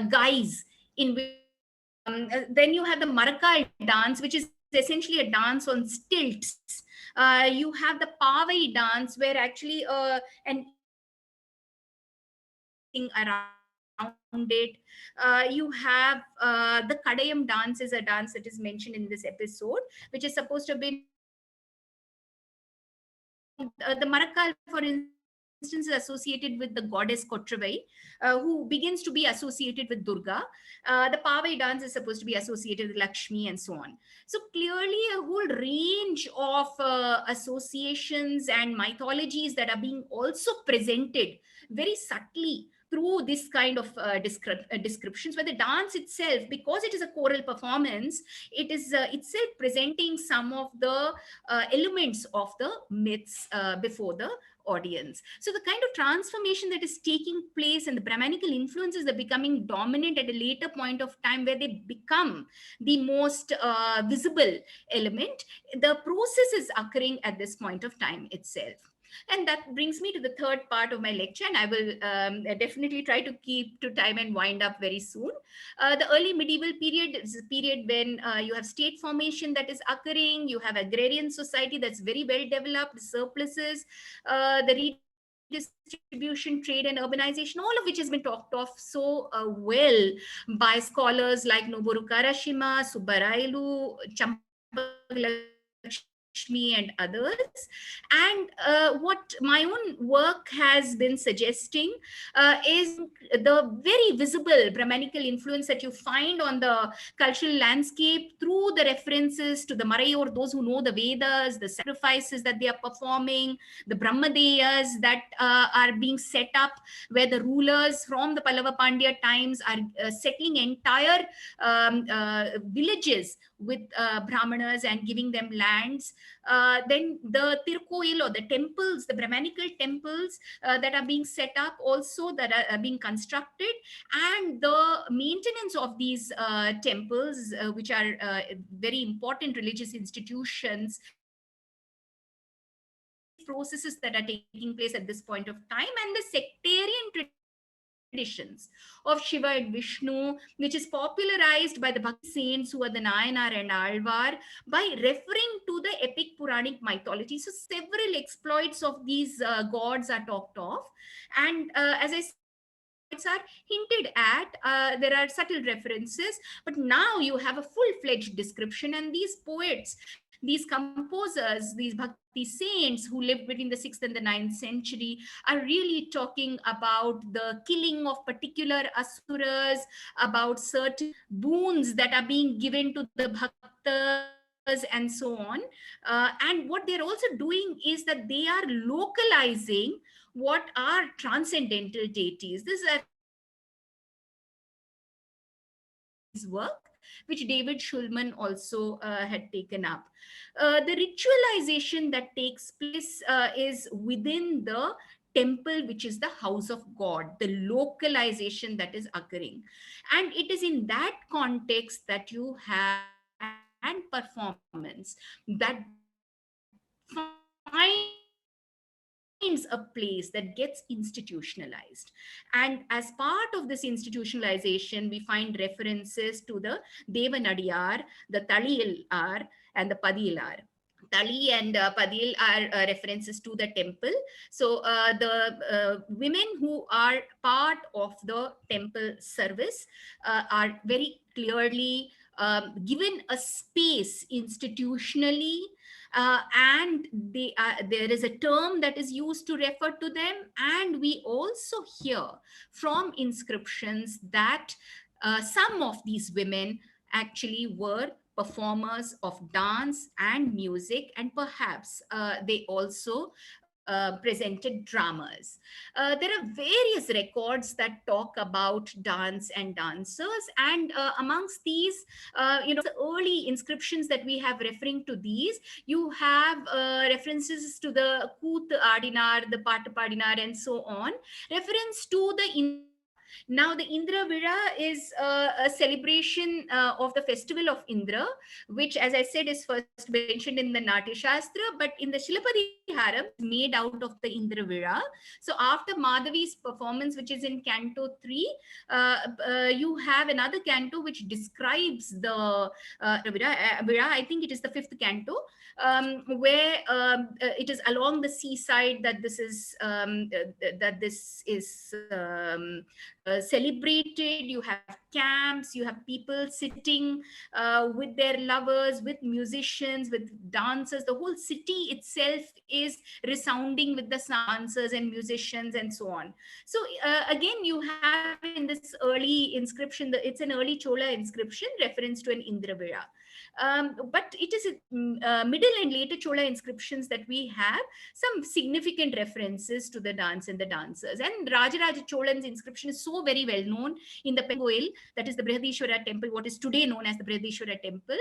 Speaker 3: guys. Then you have the Marakal dance, which is essentially a dance on stilts. You have the Pavai dance, where actually an around it. You have the Kadayam dance is a dance that is mentioned in this episode, which is supposed to be the Marakal, for instance, is associated with the goddess Kotravai, who begins to be associated with Durga. The Pavai dance is supposed to be associated with Lakshmi, and so on. So clearly a whole range of associations and mythologies that are being also presented very subtly through this kind of descriptions, where the dance itself, because it is a choral performance, it is itself presenting some of the elements of the myths before the audience. So the kind of transformation that is taking place and the Brahmanical influences are becoming dominant at a later point of time, where they become the most visible element, the process is occurring at this point of time itself. And that brings me to the third part of my lecture, and I will definitely try to keep to time and wind up very soon. The early medieval period is a period when you have state formation that is occurring, you have agrarian society that's very well developed, surpluses, the redistribution, trade, and urbanization, all of which has been talked of so well by scholars like Noboru Karashima, Subbarailu, Champagalakshmi, and others. And what my own work has been suggesting is the very visible Brahmanical influence that you find on the cultural landscape through the references to the Marayor, those who know the Vedas, the sacrifices that they are performing, the Brahmadeyas that are being set up, where the rulers from the Pallava Pandya times are settling entire villages with Brahmanas and giving them lands. Then the Tirkoil, or the temples, the Brahmanical temples that are being set up also, that are being constructed, and the maintenance of these temples, which are very important religious institutions, processes that are taking place at this point of time, and the sectarian traditions of Shiva and Vishnu, which is popularized by the Bhakti saints who are the Nayanar and Alvar, by referring to the epic Puranic mythology. So several exploits of these gods are talked of, and as I said, are hinted at. There are subtle references, but now you have a full-fledged description, and these poets, these composers, these Bhakti saints who lived between the 6th and the 9th century are really talking about the killing of particular asuras, about certain boons that are being given to the bhaktas, and so on. And what they're also doing is that they are localizing what are transcendental deities. This is work which David Schulman also had taken up. The ritualization that takes place is within the temple, which is the house of God, the localization that is occurring. And it is in that context that you have and performance that finds a place that gets institutionalized. And as part of this institutionalization, we find references to the Devanadiyar, the Taliyalar, and the Padiyalar. Tali and Padil are references to the temple. So the women who are part of the temple service are very clearly given a space institutionally, and there is a term that is used to refer to them. And we also hear from inscriptions that some of these women actually were performers of dance and music, and perhaps they also presented dramas. There are various records that talk about dance and dancers, and amongst these, the early inscriptions that we have referring to these, you have references to the Koot Adinar, the Paatu Padinar, and so on, reference to the now, the Indra Vira is a celebration of the festival of Indra, which, as I said, is first mentioned in the Natya Shastra, but in the Shilapadi Haram, made out of the Indra Vira. So, after Madhavi's performance, which is in Canto 3, you have another canto which describes the Vira. I think it is the 5th canto, where it is along the seaside that this is celebrated. You have camps, you have people sitting with their lovers, with musicians, with dancers. The whole city itself is resounding with the dancers and musicians and so on. So again, you have in this early inscription, it's an early Chola inscription reference to an Indravira. But it is middle and later Chola inscriptions that we have some significant references to the dance and the dancers. And Rajaraja Cholan's inscription is so very well known in the Pengoil, that is the Brihadishwara temple, what is today known as the Brihadishwara temple.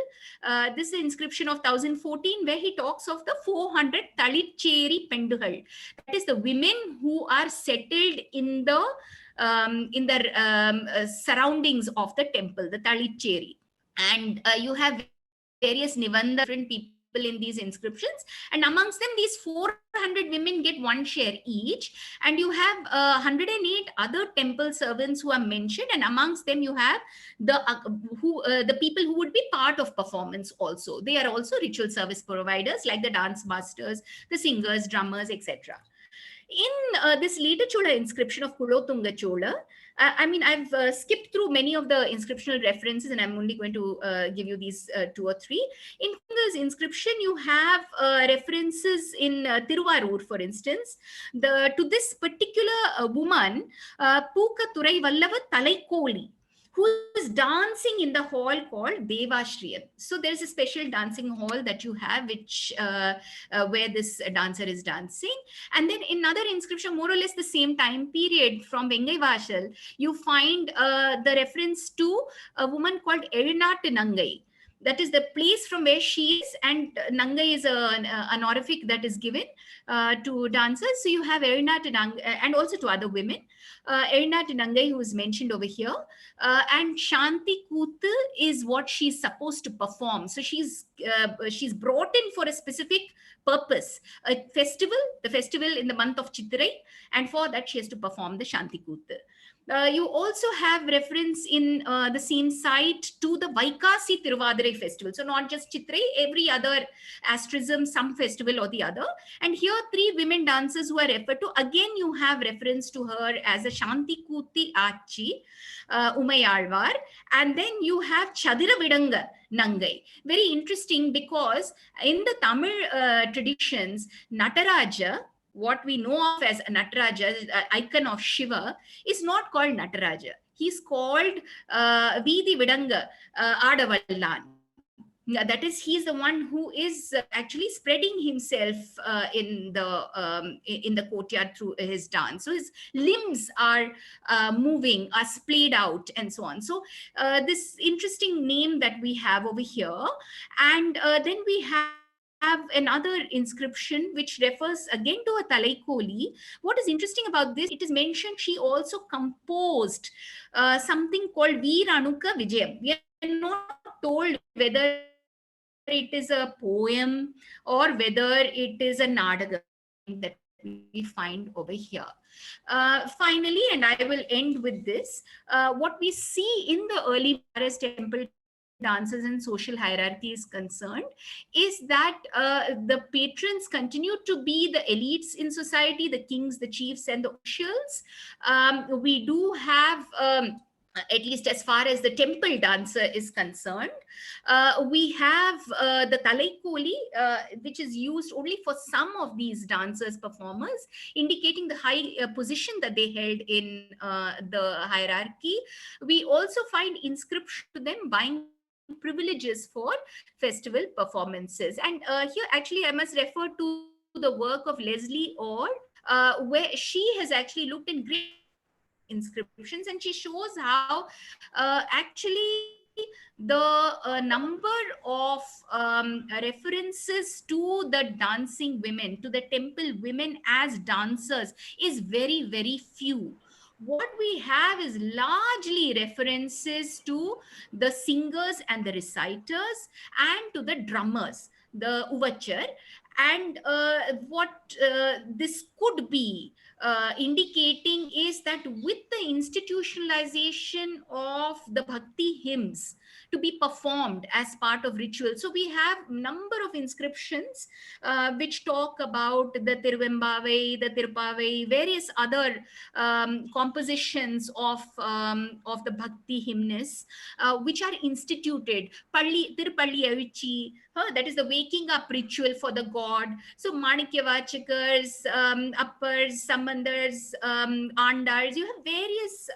Speaker 3: This is the inscription of 1014, where he talks of the 400 Talicheri Pendugal. That is the women who are settled in the surroundings of the temple, the Talicheri. And you have various Nivanda, different people in these inscriptions, and amongst them these 400 women get one share each, and you have 108 other temple servants who are mentioned, and amongst them you have the people who would be part of performance also. They are also ritual service providers, like the dance masters, the singers, drummers, etc. In this later Chola inscription of Kulotunga Chola, I mean, I've skipped through many of the inscriptional references, and I'm only going to give you these 2 or 3. In this inscription, you have references in Tiruvarur, for instance, to this particular woman, Pooka Turai Vallava Talaikoli, who is dancing in the hall called Devashriyan. So there's a special dancing hall that you have, which where this dancer is dancing. And then in another inscription, more or less the same time period, from Vengai Vashal, you find the reference to a woman called Erinat Nangai. That is the place from where she is, and Nangai is an honorific that is given to dancers. So you have Erinat Nangai, and also to other women. Erinat Nangai, who is mentioned over here, and Shanti Kootu is what she's supposed to perform. So she's brought in for a specific purpose, a festival, the festival in the month of Chitrai, and for that she has to perform the Shanti Kootu. You also have reference in the same site to the Vaikasi Tiruvadirai festival. So not just Chitrai, every other asterism, some festival or the other. And here 3 women dancers who are referred to. Again, you have reference to her as a Shanti Koothi Achi, Umayalvar. And then you have Chadira Vidanga Nangai. Very interesting, because in the Tamil traditions, Nataraja, what we know of as Nataraja, icon of Shiva, is not called Nataraja. He's called Vidi Vidanga Adavallan. That is, he's the one who is actually spreading himself in the courtyard through his dance. So his limbs are moving, are splayed out, and so on. So this interesting name that we have over here, and then we have another inscription which refers again to a Talaikoli. What is interesting about this, it is mentioned she also composed something called Veeranuka Vijayam. We are not told whether it is a poem or whether it is a Nadaga that we find over here. Finally, and I will end with this, what we see in the early Bharat temple dances and social hierarchy is concerned, is that the patrons continue to be the elites in society, the kings, the chiefs, and the officials. We do have at least as far as the temple dancer is concerned, we have the Talaikoli, which is used only for some of these dancers, performers, indicating the high position that they held in the hierarchy. We also find inscription to them buying privileges for festival performances. And here actually I must refer to the work of Leslie Orr, where she has actually looked in great inscriptions, and she shows how actually the number of references to the dancing women, to the temple women as dancers, is very, very few. What we have is largely references to the singers and the reciters, and to the drummers, the uvachar. And what this could be indicating is that with the institutionalization of the bhakti hymns to be performed as part of ritual. So we have number of inscriptions which talk about the Tiruvembavai, the Tirupavai, various other compositions of the Bhakti hymns, which are instituted. Tirupalli Avichi, that is the waking up ritual for the god. So Manikyavachakars, uppers, sambandars, andars, you have various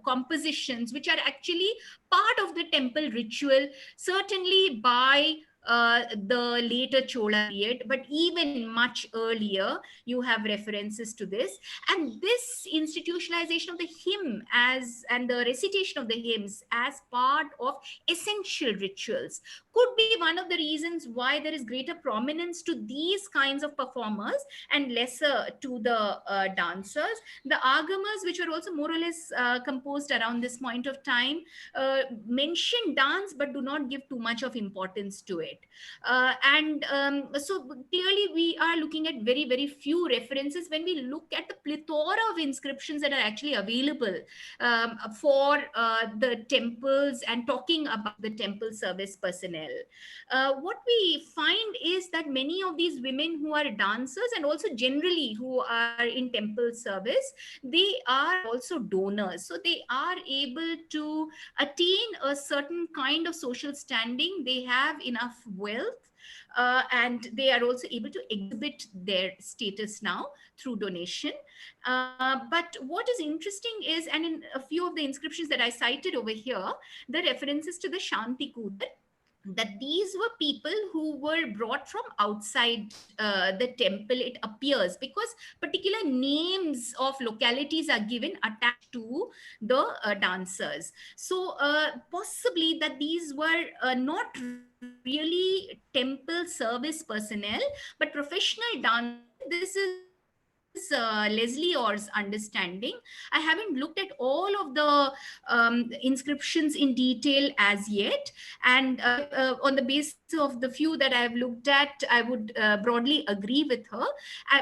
Speaker 3: compositions which are actually part of the temple ritual, certainly by the later Chola period, but even much earlier, you have references to this. And this institutionalization of the hymn and the recitation of the hymns as part of essential rituals could be one of the reasons why there is greater prominence to these kinds of performers and lesser to the dancers. The agamas, which were also more or less composed around this point of time, mention dance but do not give too much of importance to it. So clearly we are looking at very, very few references when we look at the plethora of inscriptions that are actually available for the temples and talking about the temple service personnel. What we find is that many of these women who are dancers and also generally who are in temple service, they are also donors. So they are able to attain a certain kind of social standing. They have enough wealth. And they are also able to exhibit their status now through donation. But what is interesting is, and in a few of the inscriptions that I cited over here, the references to the Shanti Kudar, that these were people who were brought from outside the temple, it appears, because particular names of localities are given attached to the dancers. So possibly that these were not really temple service personnel, but professional dancers. This is Leslie Orr's understanding. I haven't looked at all of the inscriptions in detail as yet, and on the basis of the few that I've looked at, I would broadly agree with her,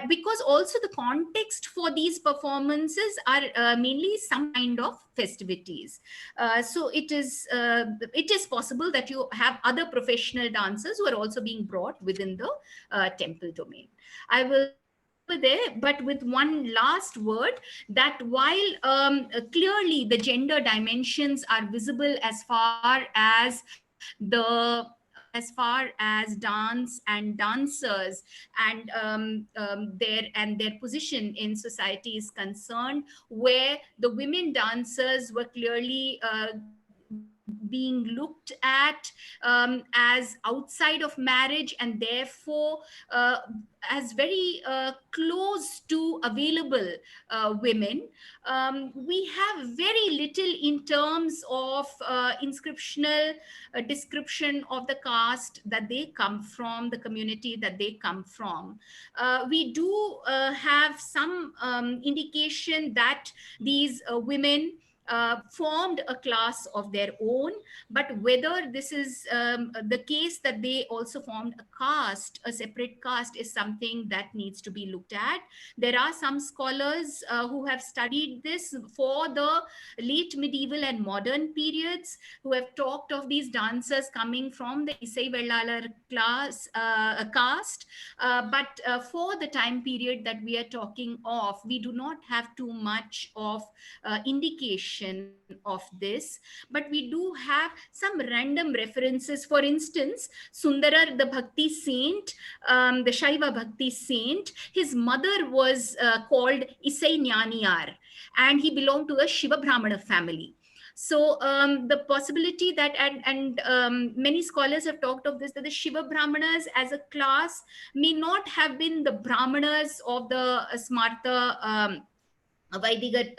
Speaker 3: because also the context for these performances are mainly some kind of festivities. So it is possible that you have other professional dancers who are also being brought within the temple domain. I will over there, but with one last word, that while clearly the gender dimensions are visible as far as dance and dancers and their position in society is concerned, where the women dancers were clearly being looked at as outside of marriage, and therefore as very close to available women. We have very little in terms of inscriptional description of the caste that they come from, the community that they come from. We do have some indication that these women formed a class of their own, but whether this is the case that they also formed a caste, a separate caste, is something that needs to be looked at. There are some scholars who have studied this for the late medieval and modern periods, who have talked of these dancers coming from the Isai Vellalar caste, but for the time period that we are talking of, we do not have too much of indication of this, but we do have some random references. For instance, Sundarar, the Bhakti saint, the Shaiva Bhakti saint, his mother was called Isai Jnaniyar, and he belonged to a Shiva Brahmana family. So the possibility that, and many scholars have talked of this, that the Shiva Brahmanas as a class may not have been the Brahmanas of the Smarta Vaidiga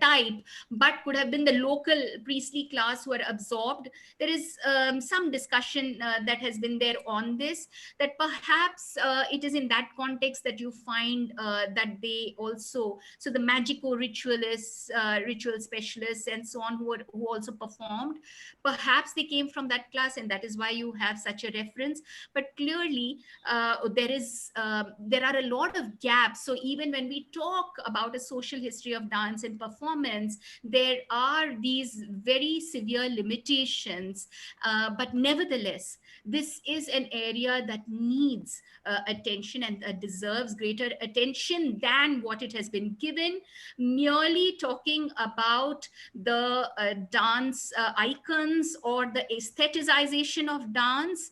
Speaker 3: type, but could have been the local priestly class who are absorbed. There is some discussion that has been there on this, that perhaps it is in that context that you find that they also, so the magico ritualists, ritual specialists and so on, who also performed, perhaps they came from that class, and that is why you have such a reference. But clearly there are a lot of gaps. So even when we talk about a social history of dance and performance, there are these very severe limitations. But nevertheless, this is an area that needs attention and deserves greater attention than what it has been given. Merely talking about the dance icons or the aestheticization of dance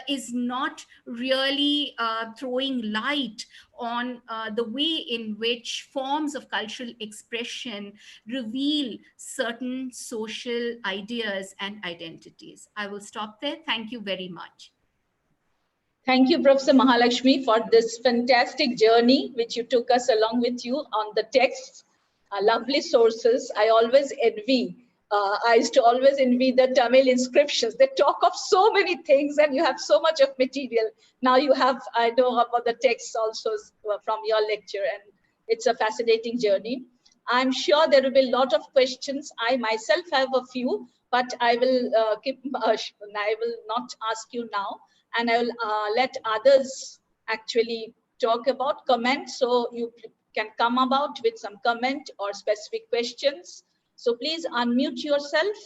Speaker 3: is not really throwing light on the way in which forms of cultural expression reveal certain social ideas and identities. I will stop there. Thank you very much.
Speaker 2: Thank you, Professor Mahalakshmi, for this fantastic journey which you took us along with you on the texts, lovely sources. I always envy. I used to always envy the Tamil inscriptions. They talk of so many things and you have so much of material. Now you have, I know about the texts also from your lecture, and it's a fascinating journey. I'm sure there will be a lot of questions. I myself have a few, but I will I will not ask you now. And I will let others actually talk about comments. So you can come about with some comment or specific questions. So please unmute yourself.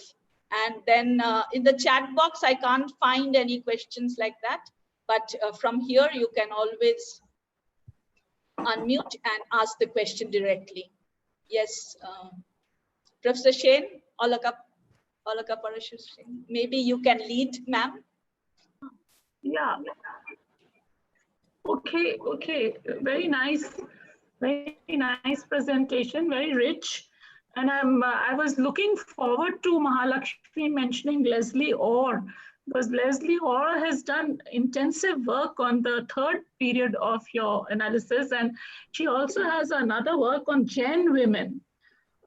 Speaker 2: And then in the chat box, I can't find any questions like that. But from here, you can always unmute and ask the question directly. Yes, Professor Shane, Olaka Parashur Singh, maybe you can lead, ma'am.
Speaker 4: Yeah. Okay. Very nice presentation, very rich. And I was looking forward to Mahalakshmi mentioning Leslie Orr, because Leslie Orr has done intensive work on the third period of your analysis. And she also has another work on Jain women,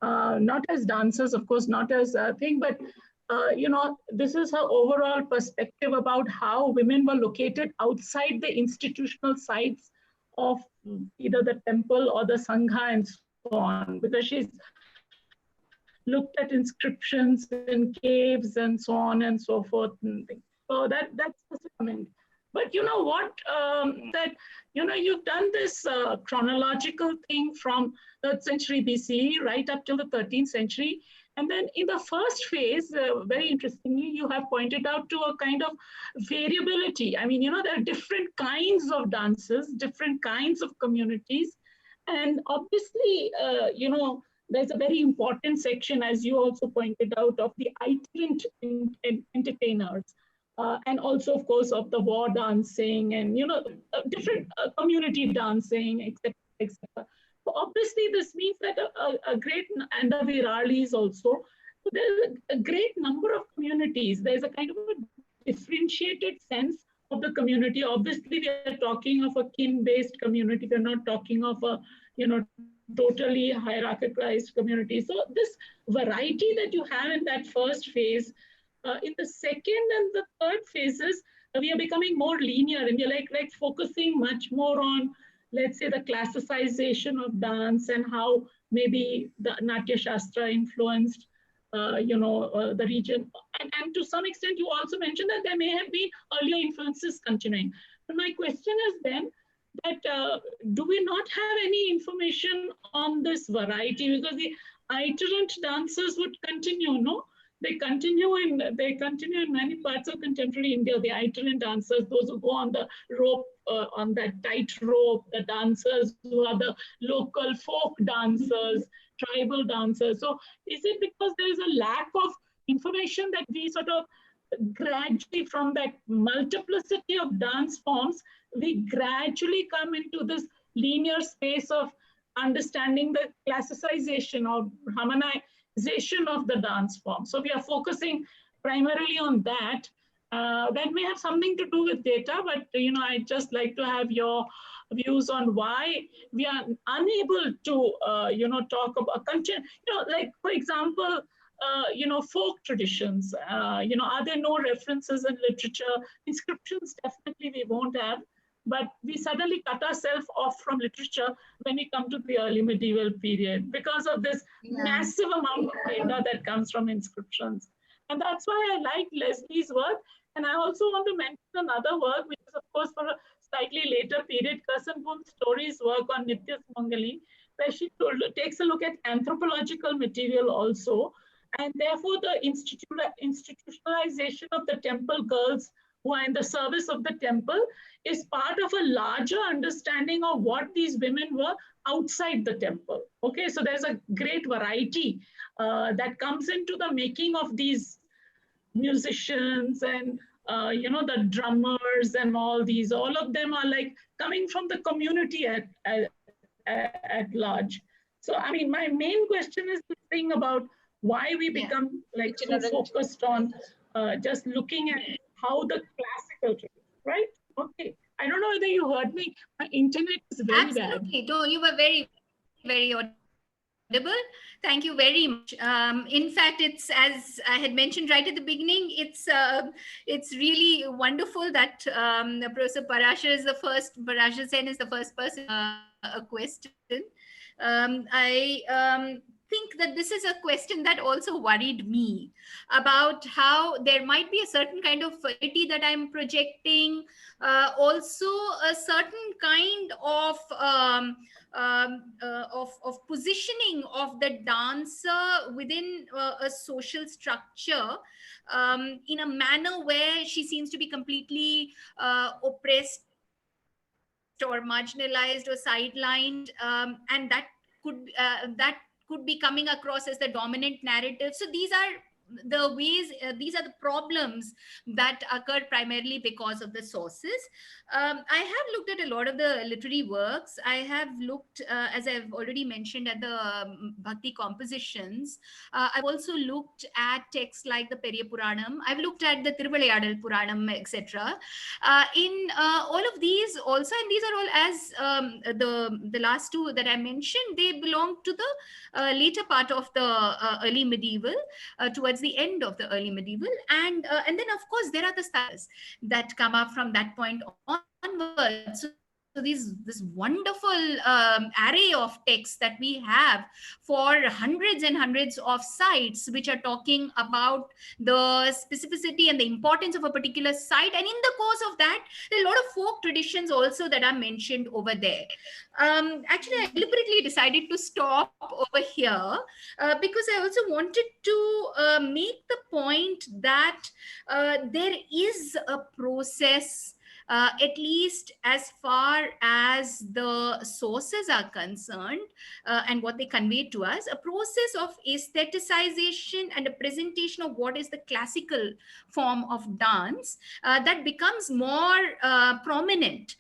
Speaker 4: not as dancers, of course, not as a thing, but this is her overall perspective about how women were located outside the institutional sites of either the temple or the Sangha and so on, because she's looked at inscriptions in caves and so on and so forth. So that's coming. But you know what, you've done this chronological thing from 3rd century BCE right up till the 13th century. And then in the first phase, very interestingly, you have pointed out to a kind of variability. I mean, there are different kinds of dances, different kinds of communities. And obviously, there's a very important section, as you also pointed out, of the itinerant entertainers. And also, of course, of the war dancing and, different community dancing, etc., etc. So obviously, this means that a great, and the Viralis also, so there's a great number of communities. There's a kind of a differentiated sense of the community. Obviously, we are talking of a kin-based community. We're not talking of a, totally hierarchicalized community. So this variety that you have in that first phase, in the second and the third phases, we are becoming more linear, and we're like focusing much more on, let's say, the classicization of dance and how maybe the Natya Shastra influenced, the region. And to some extent, you also mentioned that there may have been earlier influences continuing. But my question is then that do we not have any information on this variety? Because the itinerant dancers would continue, no? They continue in many parts of contemporary India. The itinerant dancers, those who go on the rope, on that tight rope, the dancers who are the local folk dancers, tribal dancers. So is it because there is a lack of information that we sort of gradually, from that multiplicity of dance forms, we gradually come into this linear space of understanding the classicization or harmonization of the dance form? So we are focusing primarily on that. That may have something to do with data, but I'd just like to have your views on why we are unable to talk about content. Like for example, folk traditions. Are there no references in literature? Inscriptions definitely we won't have, but we suddenly cut ourselves off from literature when we come to the early medieval period because of this massive amount of data that comes from inscriptions. And that's why I like Leslie's work. And I also want to mention another work, which is, of course, for a slightly later period, Karsanbun Story's work on Nitya Sumangali, where she takes a look at anthropological material also. And therefore, the institutionalization of the temple girls who are in the service of the temple is part of a larger understanding of what these women were outside the temple. Okay, so there's a great variety that comes into the making of these musicians and the drummers and all these. All of them are like coming from the community at large. So I mean, my main question is the thing about why we become like so focused on just looking at how the classical, right? Okay. I don't know whether you heard me. My internet is very bad.
Speaker 3: Absolutely. No, you were very, very audible. Thank you very much. In fact, it's, as I had mentioned right at the beginning, it's really wonderful that Professor Parashar Sen is the first person a question. I think that this is a question that also worried me about how there might be a certain kind of validity that I'm projecting, also a certain kind of positioning of the dancer within a social structure in a manner where she seems to be completely oppressed or marginalized or sidelined, and that could be coming across as the dominant narrative. So these are the ways, these are the problems that occur primarily because of the sources. I have looked at a lot of the literary works. I have looked, as I've already mentioned, at the Bhakti compositions. I've also looked at texts like the Periya Puranam. I've looked at the Tiruvilayadal Puranam, etc. In all of these also, and these are all, as the last two that I mentioned, they belong to the later part of the early medieval, towards the end of the early medieval, and then of course there are the styles that come up from that point onwards. So this wonderful array of texts that we have for hundreds and hundreds of sites, which are talking about the specificity and the importance of a particular site, and in the course of that, there are a lot of folk traditions also that are mentioned over there. Actually, I deliberately decided to stop over here because I also wanted to make the point that there is a process, at least as far as the sources are concerned and what they convey to us, a process of aestheticization and a presentation of what is the classical form of dance that becomes more prominent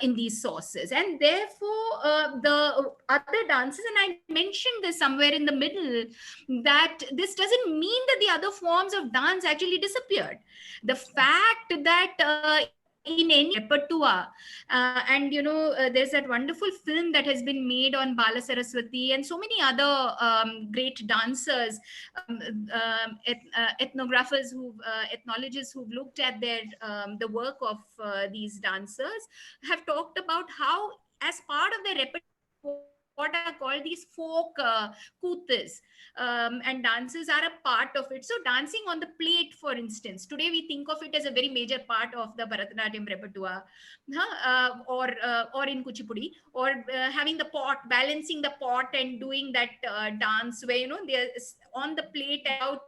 Speaker 3: in these sources. And therefore, the other dances, and I mentioned this somewhere in the middle, that this doesn't mean that the other forms of dance actually disappeared. The fact that in any repertoire, and there's that wonderful film that has been made on Bala Saraswati and so many other great dancers, ethnographers, ethnologists who've looked at the work of these dancers have talked about how, as part of their repertoire, what are called these folk kutas and dances are a part of it. So dancing on the plate, for instance, today we think of it as a very major part of the Bharatanatyam repertoire, or in Kuchipudi, or having the pot, balancing the pot and doing that dance where they're on the plate out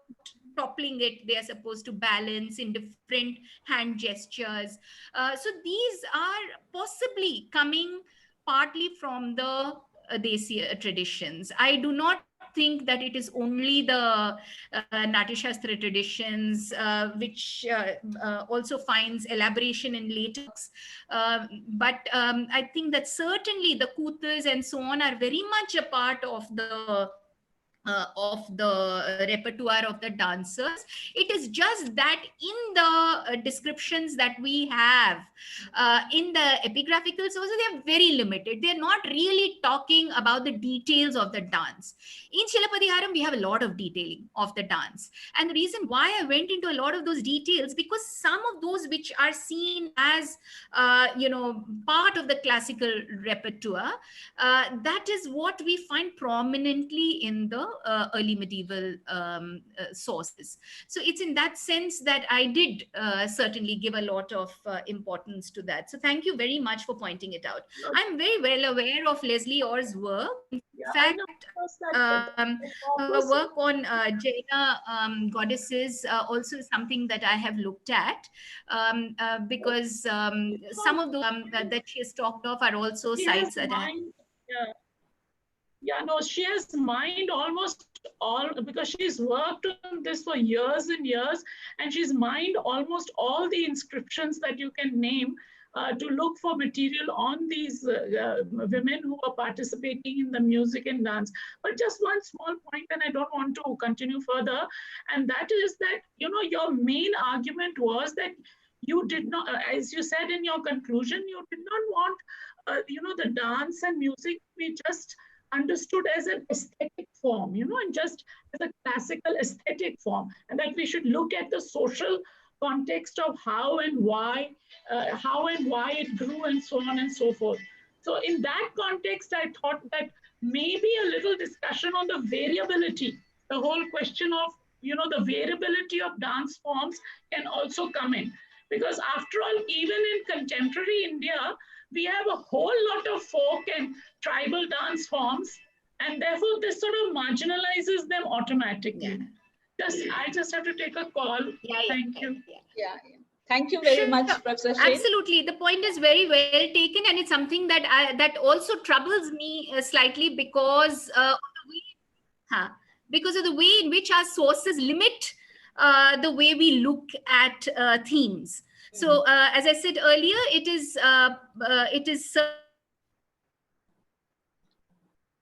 Speaker 3: toppling it, they are supposed to balance in different hand gestures. So these are possibly coming partly from the Desi traditions. I do not think that it is only the Natya Shastra traditions, which also finds elaboration in later works. But I think that certainly the kutas and so on are very much a part of the repertoire of the dancers. It is just that in the descriptions that we have in the epigraphical sources, they are very limited. They're not really talking about the details of the dance. In Shilapadiharam, we have a lot of detailing of the dance. And the reason why I went into a lot of those details, because some of those which are seen as, part of the classical repertoire, that is what we find prominently in the early medieval sources. So it's in that sense that I did certainly give a lot of importance to that. So thank you very much for pointing it out. I'm very well aware of Leslie Orr's work. In fact, her work on Jaina goddesses also is something that I have looked at, because some of those that she has talked of are also sites that I have.
Speaker 4: Yeah, no, she has mined almost all, because she's worked on this for years and years, and she's mined almost all the inscriptions that you can name to look for material on these women who are participating in the music and dance. But just one small point, and I don't want to continue further, and that is that, you know, your main argument was that you did not, as you said in your conclusion, you did not want, you know, the dance and music be just understood as an aesthetic form, you know, and just as a classical aesthetic form, and that we should look at the social context of how and why it grew, and so on and so forth. So in that context, I thought that maybe a little discussion on the variability, the whole question of, you know, the variability of dance forms can also come in. Because after all, even in contemporary India, we have a whole lot of folk and tribal dance forms, and therefore this sort of marginalizes them automatically. I just have to take a call. Thank you.
Speaker 2: Yeah. Thank you very much, Professor Shane.
Speaker 3: Absolutely, the point is very well taken, and it's something that that also troubles me slightly, because of the way in which our sources limit the way we look at themes. So, as I said earlier, it is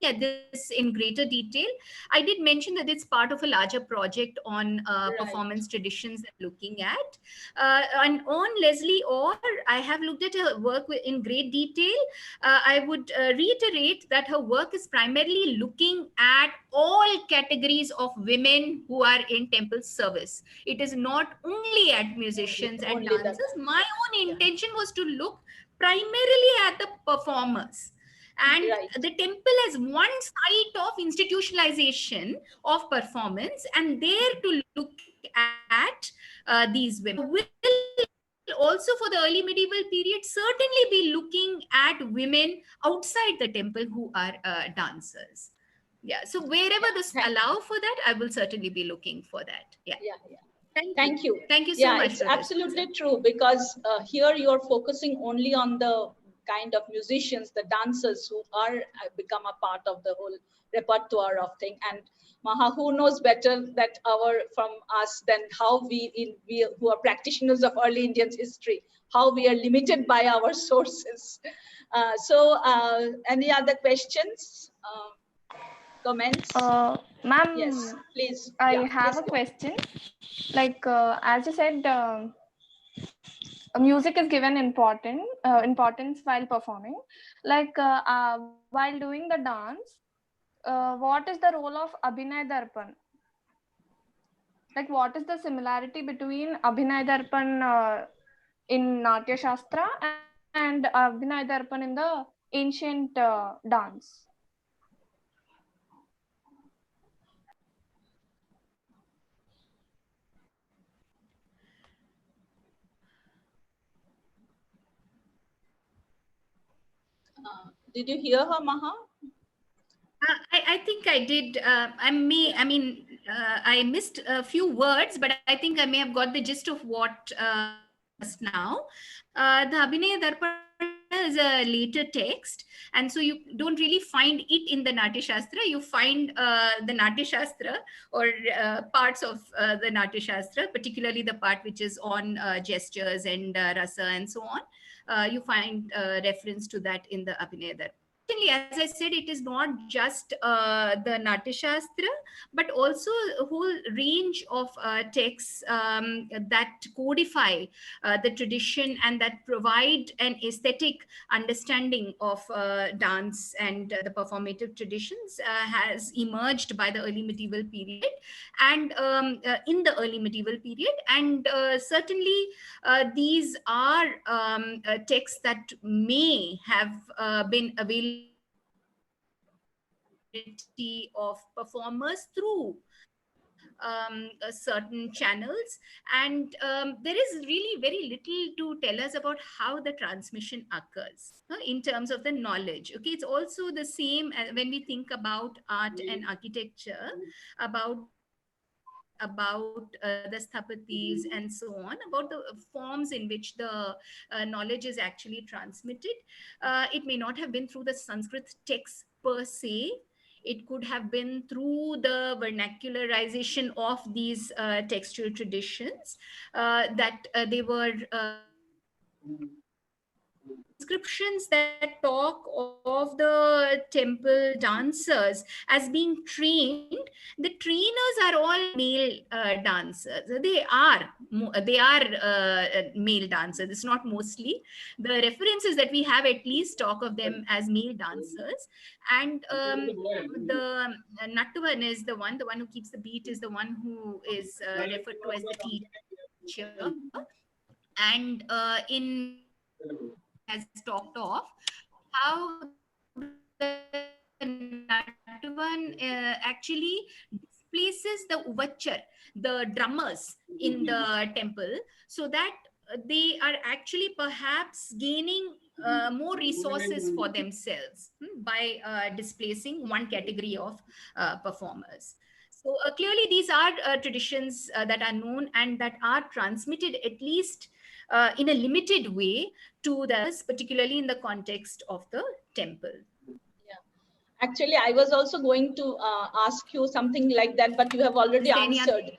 Speaker 3: at this in greater detail. I did mention that it's part of a larger project on performance traditions that I'm looking at. And on Leslie Orr, I have looked at her work in great detail. I would reiterate that her work is primarily looking at all categories of women who are in temple service. It is not only at musicians and dancers. My own intention was to look primarily at the performers. And the temple as one site of institutionalization of performance, and there to look at these women. Will also, for the early medieval period, certainly be looking at women outside the temple who are dancers. Yeah, so wherever this allow for that, I will certainly be looking for that. Thank you. Thank you so much.
Speaker 2: It's absolutely true, because here you are focusing only on the kind of musicians, the dancers who are become a part of the whole repertoire of thing. And Maha, who knows better that from us than how we who are practitioners of early Indian history, how we are limited by our sources. Any other questions, comments?
Speaker 5: Ma'am,
Speaker 2: yes, please.
Speaker 5: I have a question. Like, as you said, music is given importance while performing. Like, while doing the dance, what is the role of Abhinay Darpan? Like, what is the similarity between Abhinay Darpan in Natya Shastra and Abhinay Darpan in the ancient dance?
Speaker 2: Did you hear her, Maha?
Speaker 3: I think I did. I missed a few words, but I think I may have got the gist of what just now. The Abhinay Darpana is a later text, and so you don't really find it in the Natya Shastra. You find the Natya Shastra or parts of the Natya Shastra, particularly the part which is on gestures and rasa and so on. You find reference to that in the Abhinay Darpana. As I said, it is not just the Natya Shastra, but also a whole range of texts that codify the tradition and that provide an aesthetic understanding of dance and the performative traditions has emerged by the early medieval period and in the early medieval period. And certainly these are texts that may have been available of performers through certain channels, and there is really very little to tell us about how the transmission occurs in terms of the knowledge. Okay, it's also the same when we think about art and architecture, about the sthapatis and so on, about the forms in which the knowledge is actually transmitted. It may not have been through the Sanskrit texts per se. It could have been through the vernacularization of these textual traditions, that they were inscriptions that talk of the temple dancers as being trained. The trainers are all male dancers. They are male dancers. It's not mostly. The references that we have at least talk of them as male dancers. And the Nattuvan is the one who keeps the beat, is the one who is referred to as the teacher. And in has talked of how the Nattuvan actually displaces the uvachar, the drummers in the temple, so that they are actually perhaps gaining more resources for themselves by displacing one category of performers. So clearly these are traditions that are known and that are transmitted, at least in a limited way, to others, particularly in the context of the temple.
Speaker 2: Actually, I was also going to ask you something like that, but you have already answered.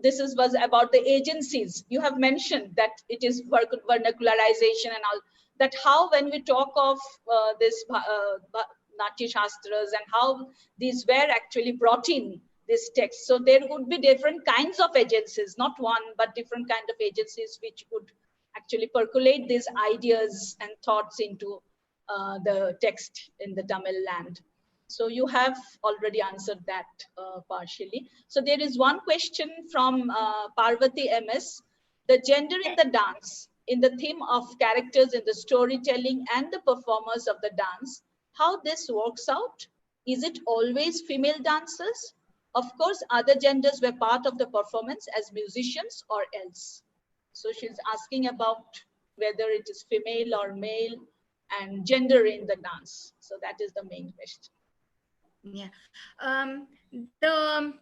Speaker 2: This was about the agencies. You have mentioned that it is vernacularization and all that. How, when we talk of this Natya Shastras and how these were actually brought in this text, so there would be different kinds of agencies, not one, but different kind of agencies which would actually percolate these ideas and thoughts into the text in the Tamil land. So you have already answered that partially. So there is one question from Parvati MS. The gender in the dance, in the theme of characters in the storytelling and the performers of the dance, how this works out? Is it always female dancers? Of course, other genders were part of the performance as musicians or else. So she's asking about whether it is female or male and gender in the dance. So that is the main question.
Speaker 3: Yeah. The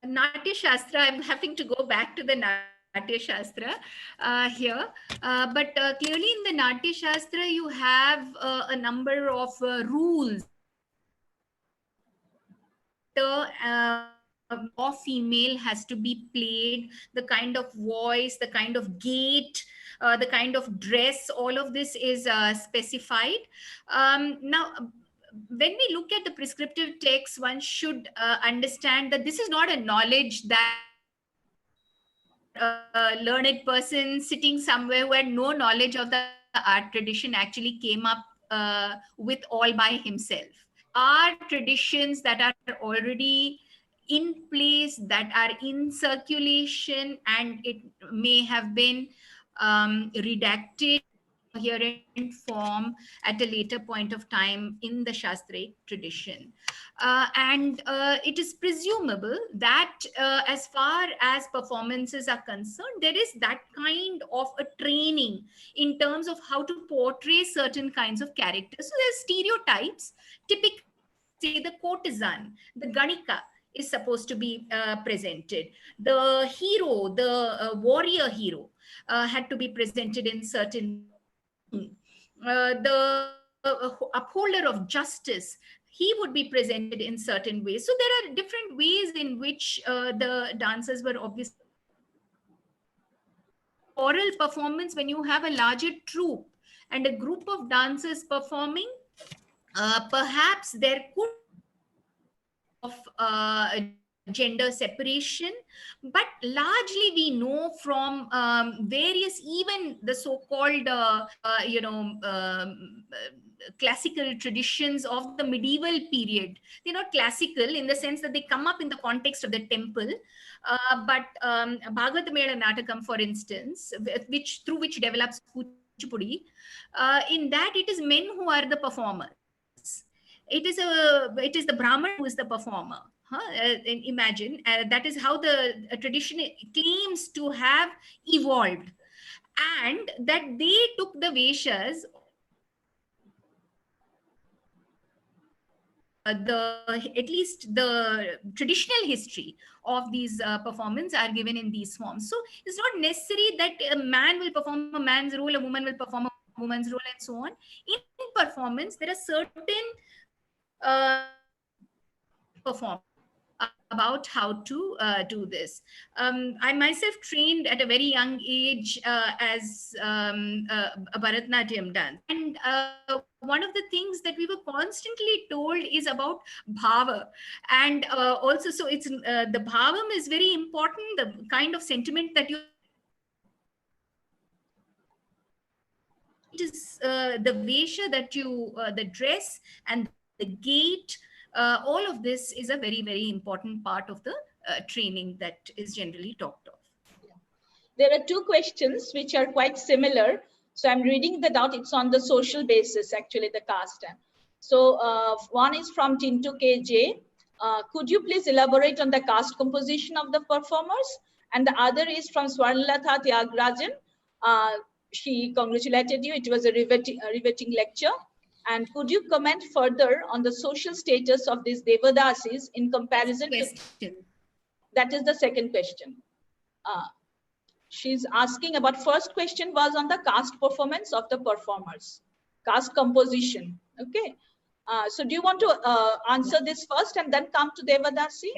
Speaker 3: Natya Shastra, I'm having to go back to the Natya Shastra here. But clearly in the Natya Shastra, you have a number of rules. The or female has to be played, the kind of voice, the kind of gait, the kind of dress, all of this is specified. Now, when we look at the prescriptive text, one should understand that this is not a knowledge that a learned person sitting somewhere who had no knowledge of the art tradition actually came up with all by himself. Are traditions that are already in place, that are in circulation, and it may have been redacted coherent form at a later point of time in the Shastric tradition. And it is presumable that as far as performances are concerned, there is that kind of a training in terms of how to portray certain kinds of characters. So there's stereotypes. Typically, say the courtesan, the Ganika is supposed to be presented. The hero, the warrior hero had to be presented in certain the upholder of justice, he would be presented in certain ways. So there are different ways in which the dancers were obviously. Oral performance, when you have a larger troupe and a group of dancers performing, perhaps there could of gender separation, but largely we know from various, even the so-called classical traditions of the medieval period. They're not classical in the sense that they come up in the context of the temple, but Bhagavata Mela Natakam, for instance, through which develops Kuchipudi, in that it is men who are the performers. it is the Brahman who is the performer. And imagine that is how the tradition claims to have evolved, and that they took the Veshas. At least the traditional history of these performances are given in these forms. So it's not necessary that a man will perform a man's role, a woman will perform a woman's role, and so on. In performance, there are certain perform about how to do this. I myself trained at a very young age as a Bharatanatyam dance. And one of the things that we were constantly told is about bhava. And also, so it's the bhavam is very important, the kind of sentiment that you it is the vesha that you, the dress and the gait, all of this is a very, very important part of the training that is generally talked of.
Speaker 2: There are two questions which are quite similar. So I'm reading that out. It's on the social basis, actually, the caste. So one is from Tintu KJ. Could you please elaborate on the caste composition of the performers? And the other is from Swarnalatha Tyagarajan. She congratulated you. It was a riveting lecture. And could you comment further on the social status of these Devadasis in comparison to... That is the second question. She's asking about, first question was on the caste performance of the performers, caste composition. Okay. So do you want to answer this first and then come to Devadasi?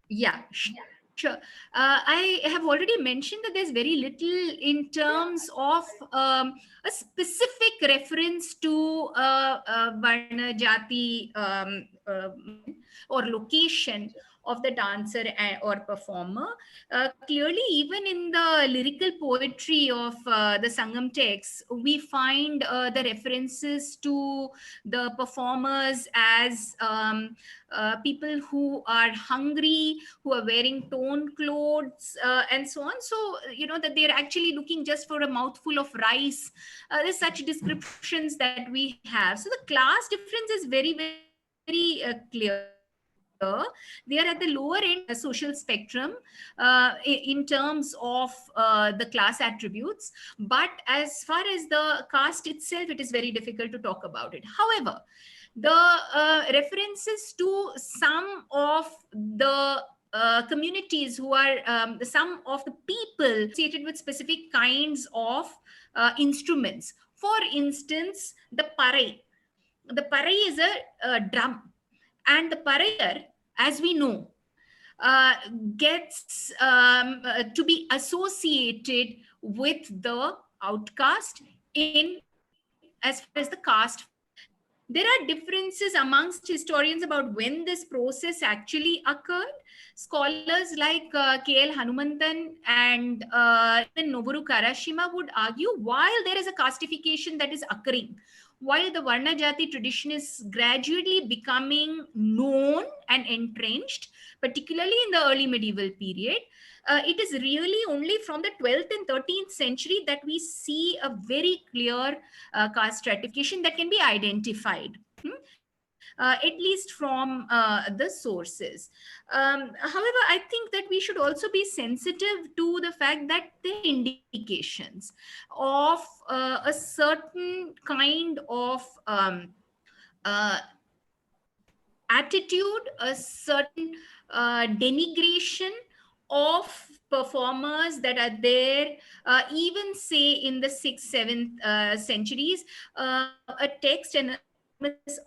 Speaker 3: Yeah, sure. I have already mentioned that there's very little in terms of a specific reference to Varna, Jati or location of the dancer or performer. Clearly, even in the lyrical poetry of the Sangam texts, we find the references to the performers as people who are hungry, who are wearing torn clothes, and so on. So, you know, that they're actually looking just for a mouthful of rice. There's such descriptions that we have. So the class difference is very, very clear. They are at the lower end of the social spectrum in terms of the class attributes. But as far as the caste itself, it is very difficult to talk about it. However, the references to some of the communities who are some of the people associated with specific kinds of instruments. For instance, the parai. The parai is a drum. And the paraiyar, as we know, gets to be associated with the outcast in as far as the caste. There are differences amongst historians about when this process actually occurred. Scholars like K.L. Hanumantan and Noboru Karashima would argue, while there is a castification that is occurring, while the Varna Jati tradition is gradually becoming known and entrenched, particularly in the early medieval period, it is really only from the 12th and 13th century that we see a very clear caste stratification that can be identified. At least from the sources. However, I think that we should also be sensitive to the fact that the indications of a certain kind of attitude, a certain denigration of performers that are there, even say in the 6th, 7th centuries. A text and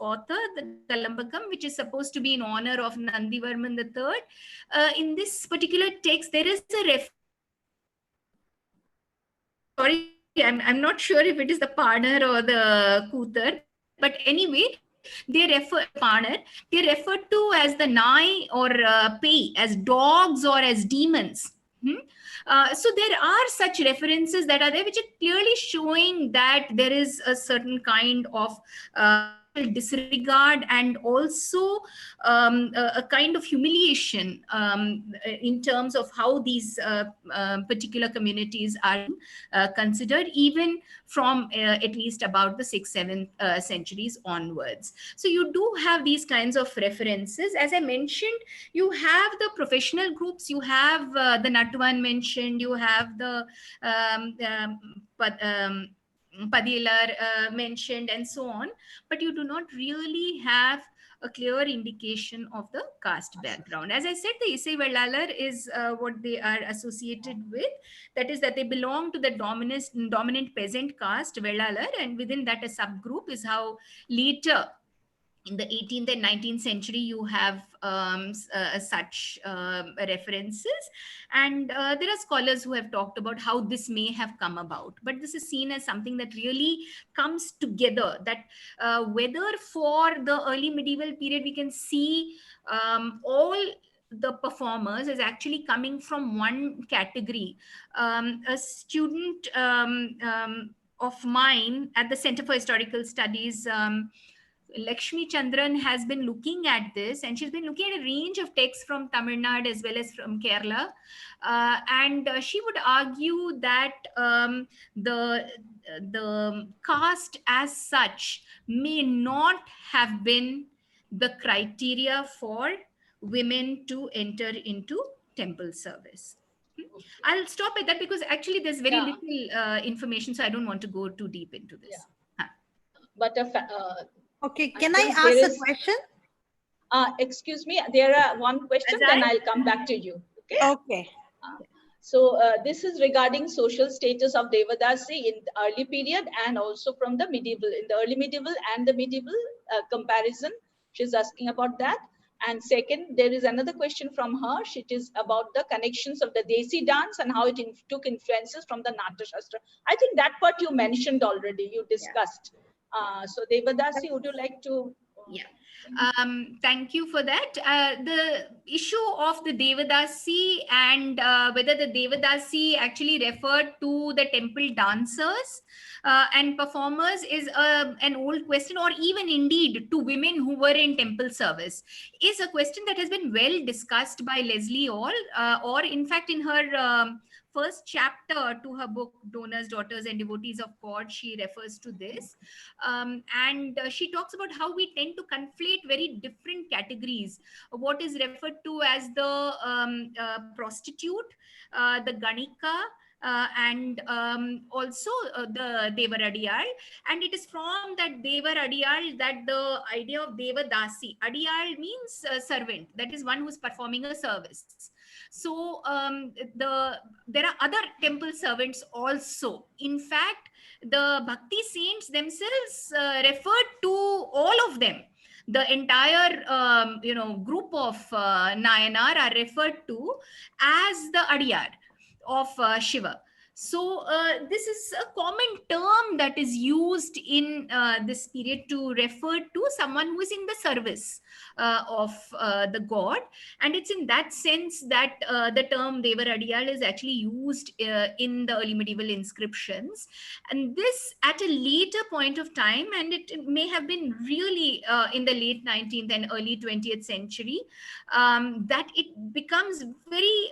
Speaker 3: author, the Tamilakam, which is supposed to be in honor of Nandivarman III. In this particular text, there is a sorry, I'm not sure if it is the Panar or the Kutar, but anyway, they refer Panar, they refer to as the Nai or Pei, as dogs or as demons. So there are such references that are there, which are clearly showing that there is a certain kind of disregard and also a kind of humiliation in terms of how these particular communities are considered, even from at least about the 6th, 7th centuries onwards. So you do have these kinds of references. As I mentioned, you have the professional groups, you have the Natwan mentioned, you have the Padilar mentioned, and so on, but you do not really have a clear indication of the caste background. As I said, the Isai Vellalar is what they are associated with. That is that they belong to the dominant peasant caste, Vellalar, and within that a subgroup is how later in the 18th and 19th century you have such references, and there are scholars who have talked about how this may have come about, but this is seen as something that really comes together, that whether for the early medieval period we can see all the performers is actually coming from one category. A student of mine at the Center for Historical Studies, Lakshmi Chandran, has been looking at this, and she's been looking at a range of texts from Tamil Nadu as well as from Kerala, and she would argue that the caste as such may not have been the criteria for women to enter into temple service. I'll stop at that because actually there's very little information, so I don't want to go too deep into this.
Speaker 2: But
Speaker 6: okay, can I ask a question?
Speaker 2: Excuse me, there are one question, then I'll come back to you. Okay.
Speaker 6: Okay.
Speaker 2: So this is regarding social status of Devadasi in the early period and also from the medieval, in the early medieval and the medieval comparison. She's asking about that. And second, there is another question from her. It is about the connections of the Desi dance and how it took influences from the Natya Shastra. I think that part you mentioned already, you discussed. So Devadasi, would you like to?
Speaker 3: Yeah. Thank you for that. The issue of the Devadasi and whether the Devadasi actually referred to the temple dancers and performers is an old question, or even indeed to women who were in temple service, is a question that has been well discussed by Leslie Orr, or in fact in her first chapter to her book Donors, Daughters and Devotees of God, she refers to this, and she talks about how we tend to conflate very different categories. What is referred to as the prostitute, the Ganika, and also the Devar Adiyal, and it is from that Devar Adiyal that the idea of Devadasi. Adiyal means servant, that is one who is performing a service. So there are other temple servants also. In fact, the Bhakti saints themselves referred to all of them. The entire group of Nayanar are referred to as the Adiyar of Shiva. So this is a common term that is used in this period to refer to someone who is in the service of the god, and it's in that sense that the term Devar Adiyal is actually used in the early medieval inscriptions, and this at a later point of time, and it may have been really in the late 19th and early 20th century, that it becomes very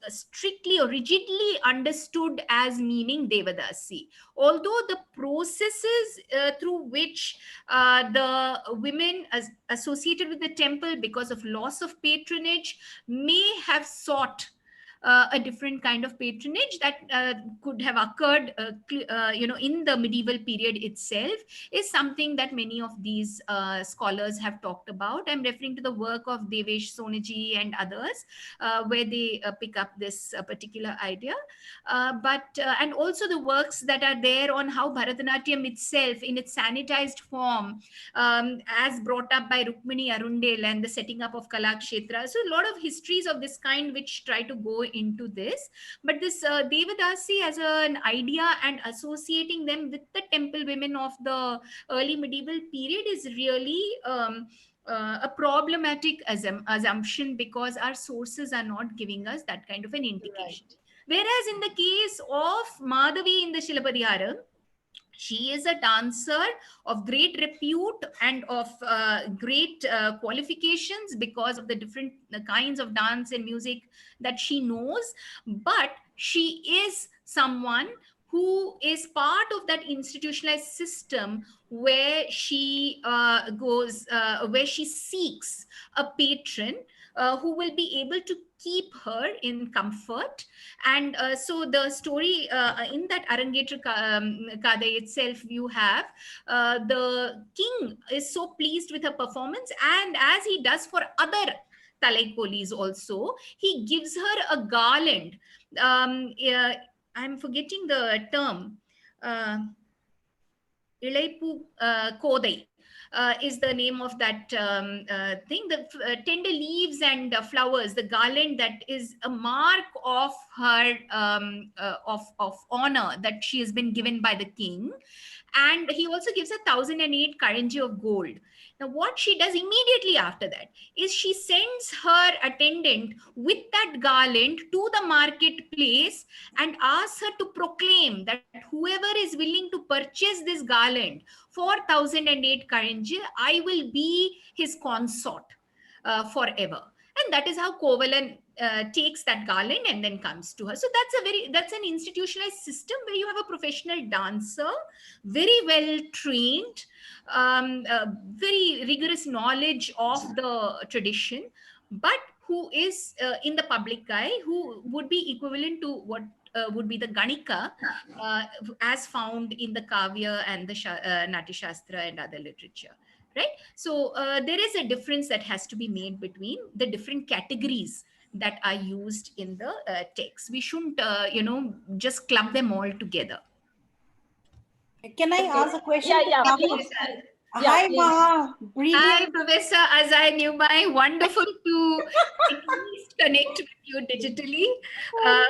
Speaker 3: strictly or rigidly understood as meaning Devadasi. Although the processes through which the women associated with the temple because of loss of patronage may have sought a different kind of patronage that could have occurred in the medieval period itself, is something that many of these scholars have talked about. I'm referring to the work of Devesh Sonaji and others, where they pick up this particular idea, and also the works that are there on how Bharatanatyam itself in its sanitized form, as brought up by Rukmini Arundel and the setting up of Kalakshetra. So a lot of histories of this kind which try to go into this, but this Devadasi as an idea and associating them with the temple women of the early medieval period is really a problematic assumption, because our sources are not giving us that kind of an indication. Right. Whereas in the case of Madhavi in the Shilapadihara, She is a dancer of great repute and of great qualifications because of the different kinds of dance and music that she knows. But she is someone who is part of that institutionalized system where she where she seeks a patron who will be able to keep her in comfort. And so the story in that Arangetra Kadai itself, you have the king is so pleased with her performance, and as he does for other Talaikolis also, he gives her a garland. I'm forgetting the term. Ilaipu Kodai is the name of that thing. The tender leaves and flowers, the garland that is a mark of her of honor that she has been given by the king. And he also gives her 1008 karanji of gold. Now, what she does immediately after that is she sends her attendant with that garland to the marketplace and asks her to proclaim that whoever is willing to purchase this garland for 1008 karanji, I will be his consort forever. And that is how Kovalan takes that garland and then comes to her. So that's an institutionalized system where you have a professional dancer, very well trained, very rigorous knowledge of the tradition, but who is in the public eye, who would be equivalent to what would be the Ganika as found in the Kavya and the Natya Shastra and other literature. Right? So there is a difference that has to be made between the different categories that are used in the text. We shouldn't, just club them all together.
Speaker 6: Can I ask a question?
Speaker 2: Yeah, please.
Speaker 6: Hi, Maha.
Speaker 3: Hi, Professor Azai Newby. Wonderful to at least connect with you digitally. A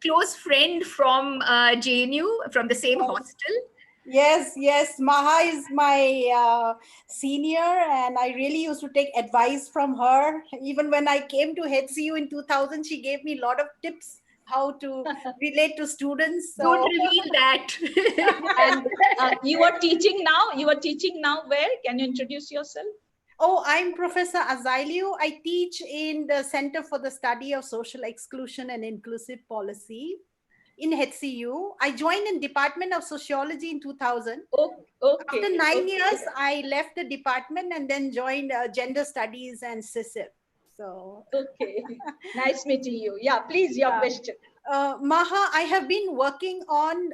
Speaker 3: close friend from JNU, from the same hostel.
Speaker 6: Yes. Maha is my senior, and I really used to take advice from her. Even when I came to HCU in 2000, she gave me a lot of tips how to relate to students. So.
Speaker 3: Don't reveal that.
Speaker 2: And you are teaching now? You are teaching now where? Can you introduce yourself?
Speaker 6: Oh, I'm Professor Azailu. I teach in the Center for the Study of Social Exclusion and Inclusive Policy in HCU. I joined in Department of Sociology in 2000.
Speaker 2: Okay.
Speaker 6: After 9 years, I left the department and then joined Gender Studies and CISIP. So
Speaker 2: okay, nice meeting you. Yeah, please, your question.
Speaker 6: Maha, I have been working on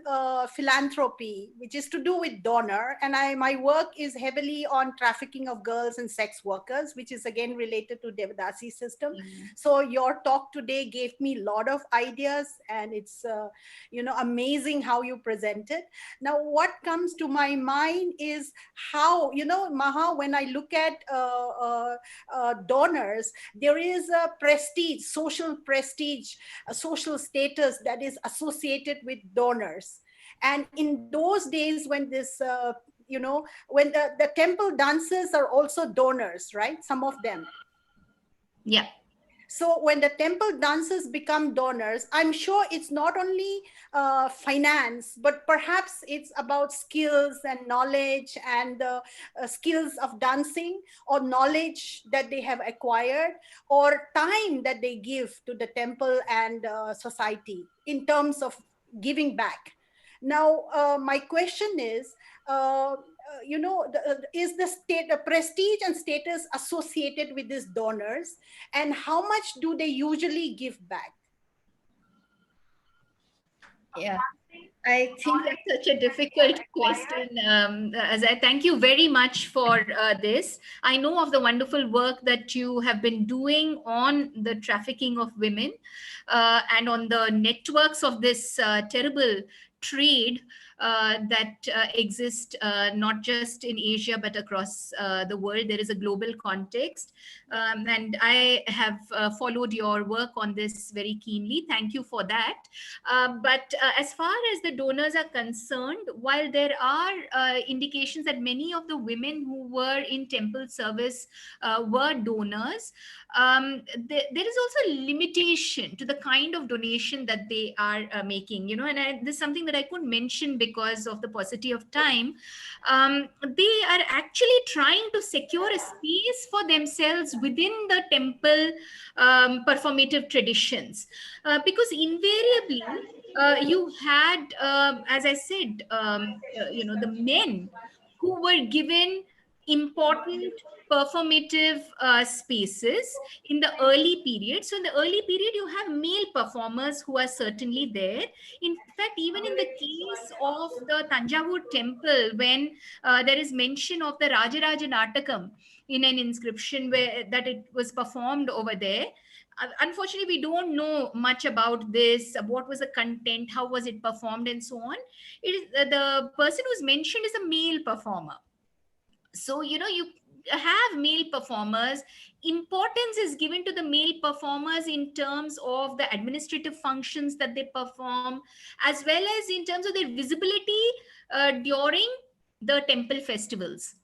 Speaker 6: philanthropy, which is to do with donor, and my work is heavily on trafficking of girls and sex workers, which is again related to Devadasi system. So your talk today gave me a lot of ideas, and it's amazing how you presented. Now, what comes to my mind is how, Maha, when I look at donors, there is a prestige, social prestige, a social status that is associated with donors. And in those days when this, when the temple dancers are also donors, right? Some of them.
Speaker 3: Yeah.
Speaker 6: So when the temple dancers become donors, I'm sure it's not only finance, but perhaps it's about skills and knowledge and skills of dancing, or knowledge that they have acquired, or time that they give to the temple and society in terms of giving back. Now, my question is, is the prestige and status associated with these donors, and how much do they usually give back?
Speaker 3: Yeah, I think that's such a difficult question. As I thank you very much for this. I know of the wonderful work that you have been doing on the trafficking of women and on the networks of this terrible trade that exist not just in Asia but across the world. There is a global context, and I have followed your work on this very keenly. Thank you for that. But as far as the donors are concerned, while there are indications that many of the women who were in temple service were donors, there is also a limitation to the kind of donation that they are making, and this is something that I couldn't mention because of the paucity of time. They are actually trying to secure a space for themselves within the temple performative traditions, because invariably you had, as I said, the men who were given important performative spaces in the early period. So in the early period, you have male performers who are certainly there. In fact, even in the case of the Tanjavur temple, when there is mention of the Rajaraja Natakam in an inscription where that it was performed over there, unfortunately, we don't know much about this. What was the content? How was it performed, and so on. It is the person who's mentioned is a male performer. So you have male performers. Importance is given to the male performers in terms of the administrative functions that they perform, as well as in terms of their visibility during the temple festivals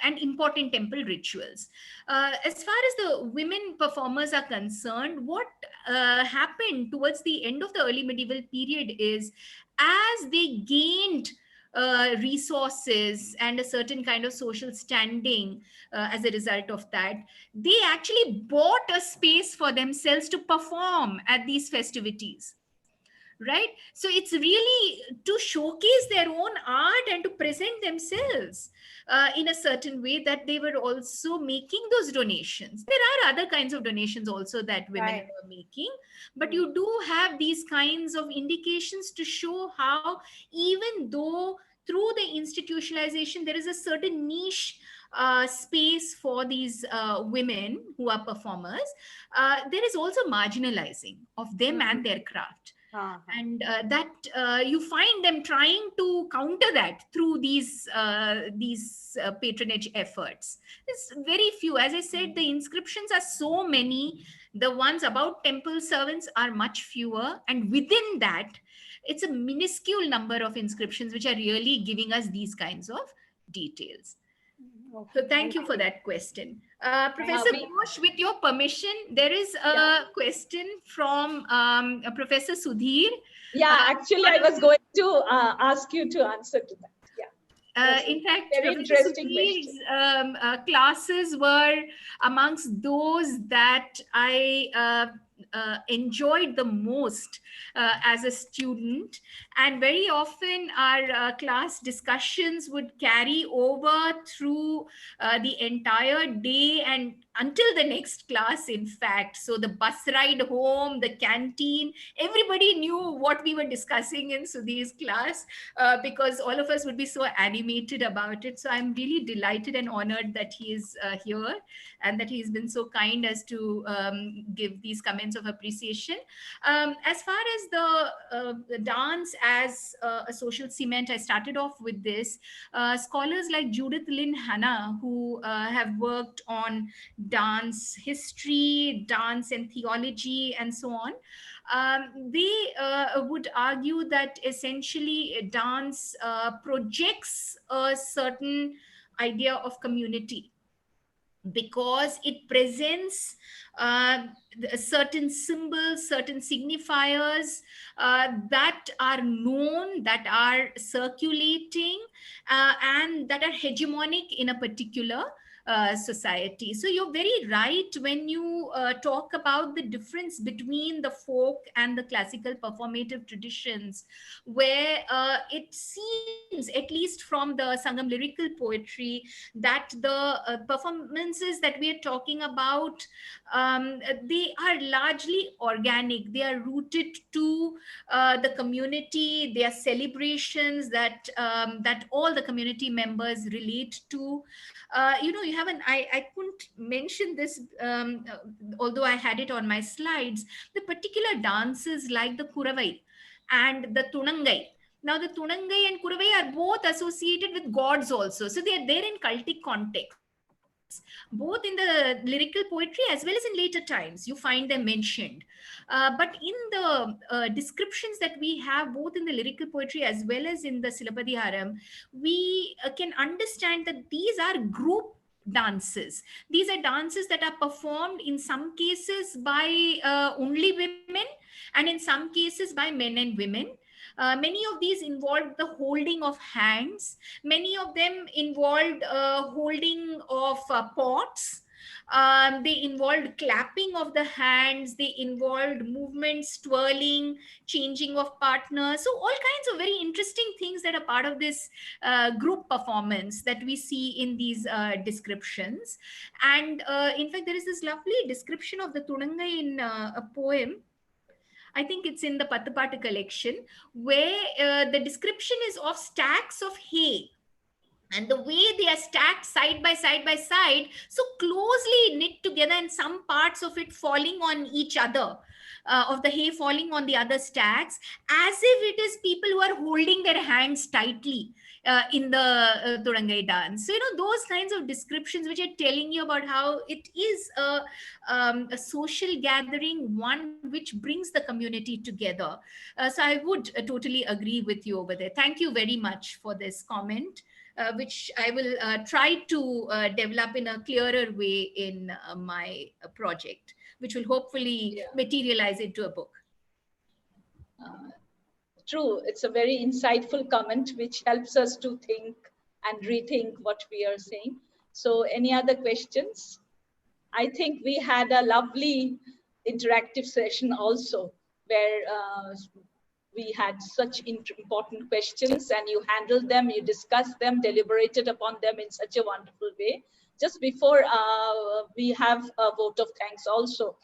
Speaker 3: and important temple rituals. As far as the women performers are concerned, what happened towards the end of the early medieval period is, as they gained resources and a certain kind of social standing as a result of that, they actually bought a space for themselves to perform at these festivities. Right? So it's really to showcase their own art and to present themselves in a certain way, that they were also making those donations. There are other kinds of donations also that women were making, but you do have these kinds of indications to show how, even though through the institutionalization, there is a certain niche space for these women who are performers, there is also marginalizing of them and their craft. And that you find them trying to counter that through these patronage efforts. It's very few. As I said, the inscriptions are so many. The ones about temple servants are much fewer. And within that, it's a minuscule number of inscriptions which are really giving us these kinds of details.
Speaker 6: Okay,
Speaker 3: so thank you for that question. Professor Ghosh, with your permission, there is a question from Professor Sudhir.
Speaker 7: Yeah, actually, I was going to ask you to answer to that.
Speaker 3: In fact,
Speaker 7: very
Speaker 3: Professor
Speaker 7: interesting
Speaker 3: Sudhir's classes were amongst those that I enjoyed the most as a student, and very often our class discussions would carry over through the entire day and until the next class, in fact. So the bus ride home, the canteen, everybody knew what we were discussing in Sudhir's class because all of us would be so animated about it. So I'm really delighted and honored that he is here and that he's been so kind as to give these comments of appreciation. As far as the dance as a social cement, I started off with this. Scholars like Judith Lynn Hanna, who have worked on dance history, dance and theology, and so on, they would argue that essentially dance projects a certain idea of community, because it presents certain symbols, certain signifiers that are known, that are circulating, and that are hegemonic in a particular society. So you're very right when you talk about the difference between the folk and the classical performative traditions, where it seems, at least from the Sangam lyrical poetry, that the performances that we are talking about, they are largely organic. They are rooted to the community. They are celebrations that that all the community members relate to. You have I couldn't mention this, although I had it on my slides, the particular dances like the Kuravai and the Tunangai. Now, the Tunangai and Kuravai are both associated with gods also. So they are there in cultic context. both in the lyrical poetry as well as in later times. You find them mentioned. But in the descriptions that we have, both in the lyrical poetry as well as in the Silapadiharam, we can understand that these are group dances. These are dances that are performed in some cases by only women, and in some cases by men and women. Many of these involved the holding of hands. Many of them involved holding of pots. They involved clapping of the hands. They involved movements, twirling, changing of partners. So all kinds of very interesting things that are part of this group performance that we see in these descriptions. And in fact, there is this lovely description of the Tunangai in a poem. I think it's in the Pathapata collection, where the description is of stacks of hay. And the way they are stacked side by side, so closely knit together, and some parts of it falling on each other, of the hay falling on the other stacks, as if it is people who are holding their hands tightly in the Turangai dance. So, those kinds of descriptions which are telling you about how it is a social gathering, one which brings the community together. So I would totally agree with you over there. Thank you very much for this comment. Which I will try to develop in a clearer way in my project, which will hopefully materialize into a book.
Speaker 7: True, it's a very insightful comment, which helps us to think and rethink what we are saying. So any other questions? I think we had a lovely interactive session also, where we had such important questions, and you handled them, you discussed them, deliberated upon them in such a wonderful way. Just before we have a vote of thanks also.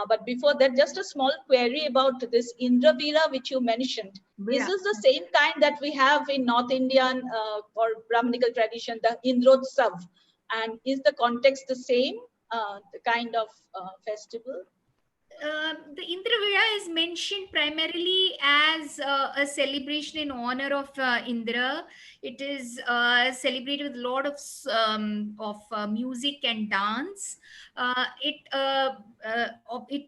Speaker 7: But before that, just a small query about this Indravira, which you mentioned. Yeah. Is this the same kind that we have in North Indian or Brahminical tradition, the Indrotsav? And is the context the same, the kind of festival?
Speaker 3: The Indravira is mentioned primarily as a celebration in honor of Indra. It is celebrated with a lot of music and dance. It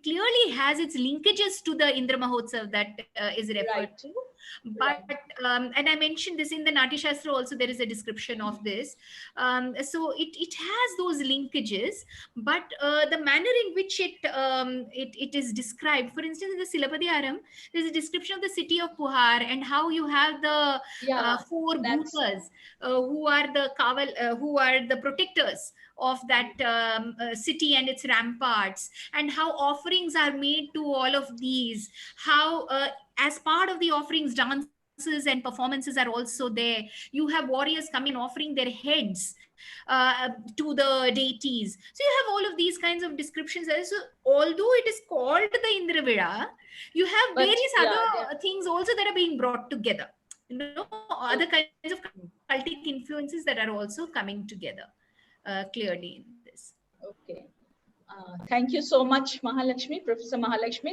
Speaker 3: clearly has its linkages to the Indra Mahotsav that is referred to. But and I mentioned this in the Nati Shastra also, there is a description of this. So it has those linkages, but the manner in which it is described, for instance, in the Silapadiharam, there's a description of the city of Puhar and how you have the four bhutas who are the kaval, who are the protectors of that city and its ramparts, and how offerings are made to all of these, how as part of the offerings, dances and performances are also there. You have warriors coming offering their heads to the deities. So you have all of these kinds of descriptions. So although it is called the Indravira, you have various other things also that are being brought together. Other kinds of cultic influences that are also coming together clearly in this.
Speaker 7: Okay. Thank you so much, Mahalakshmi, Professor Mahalakshmi.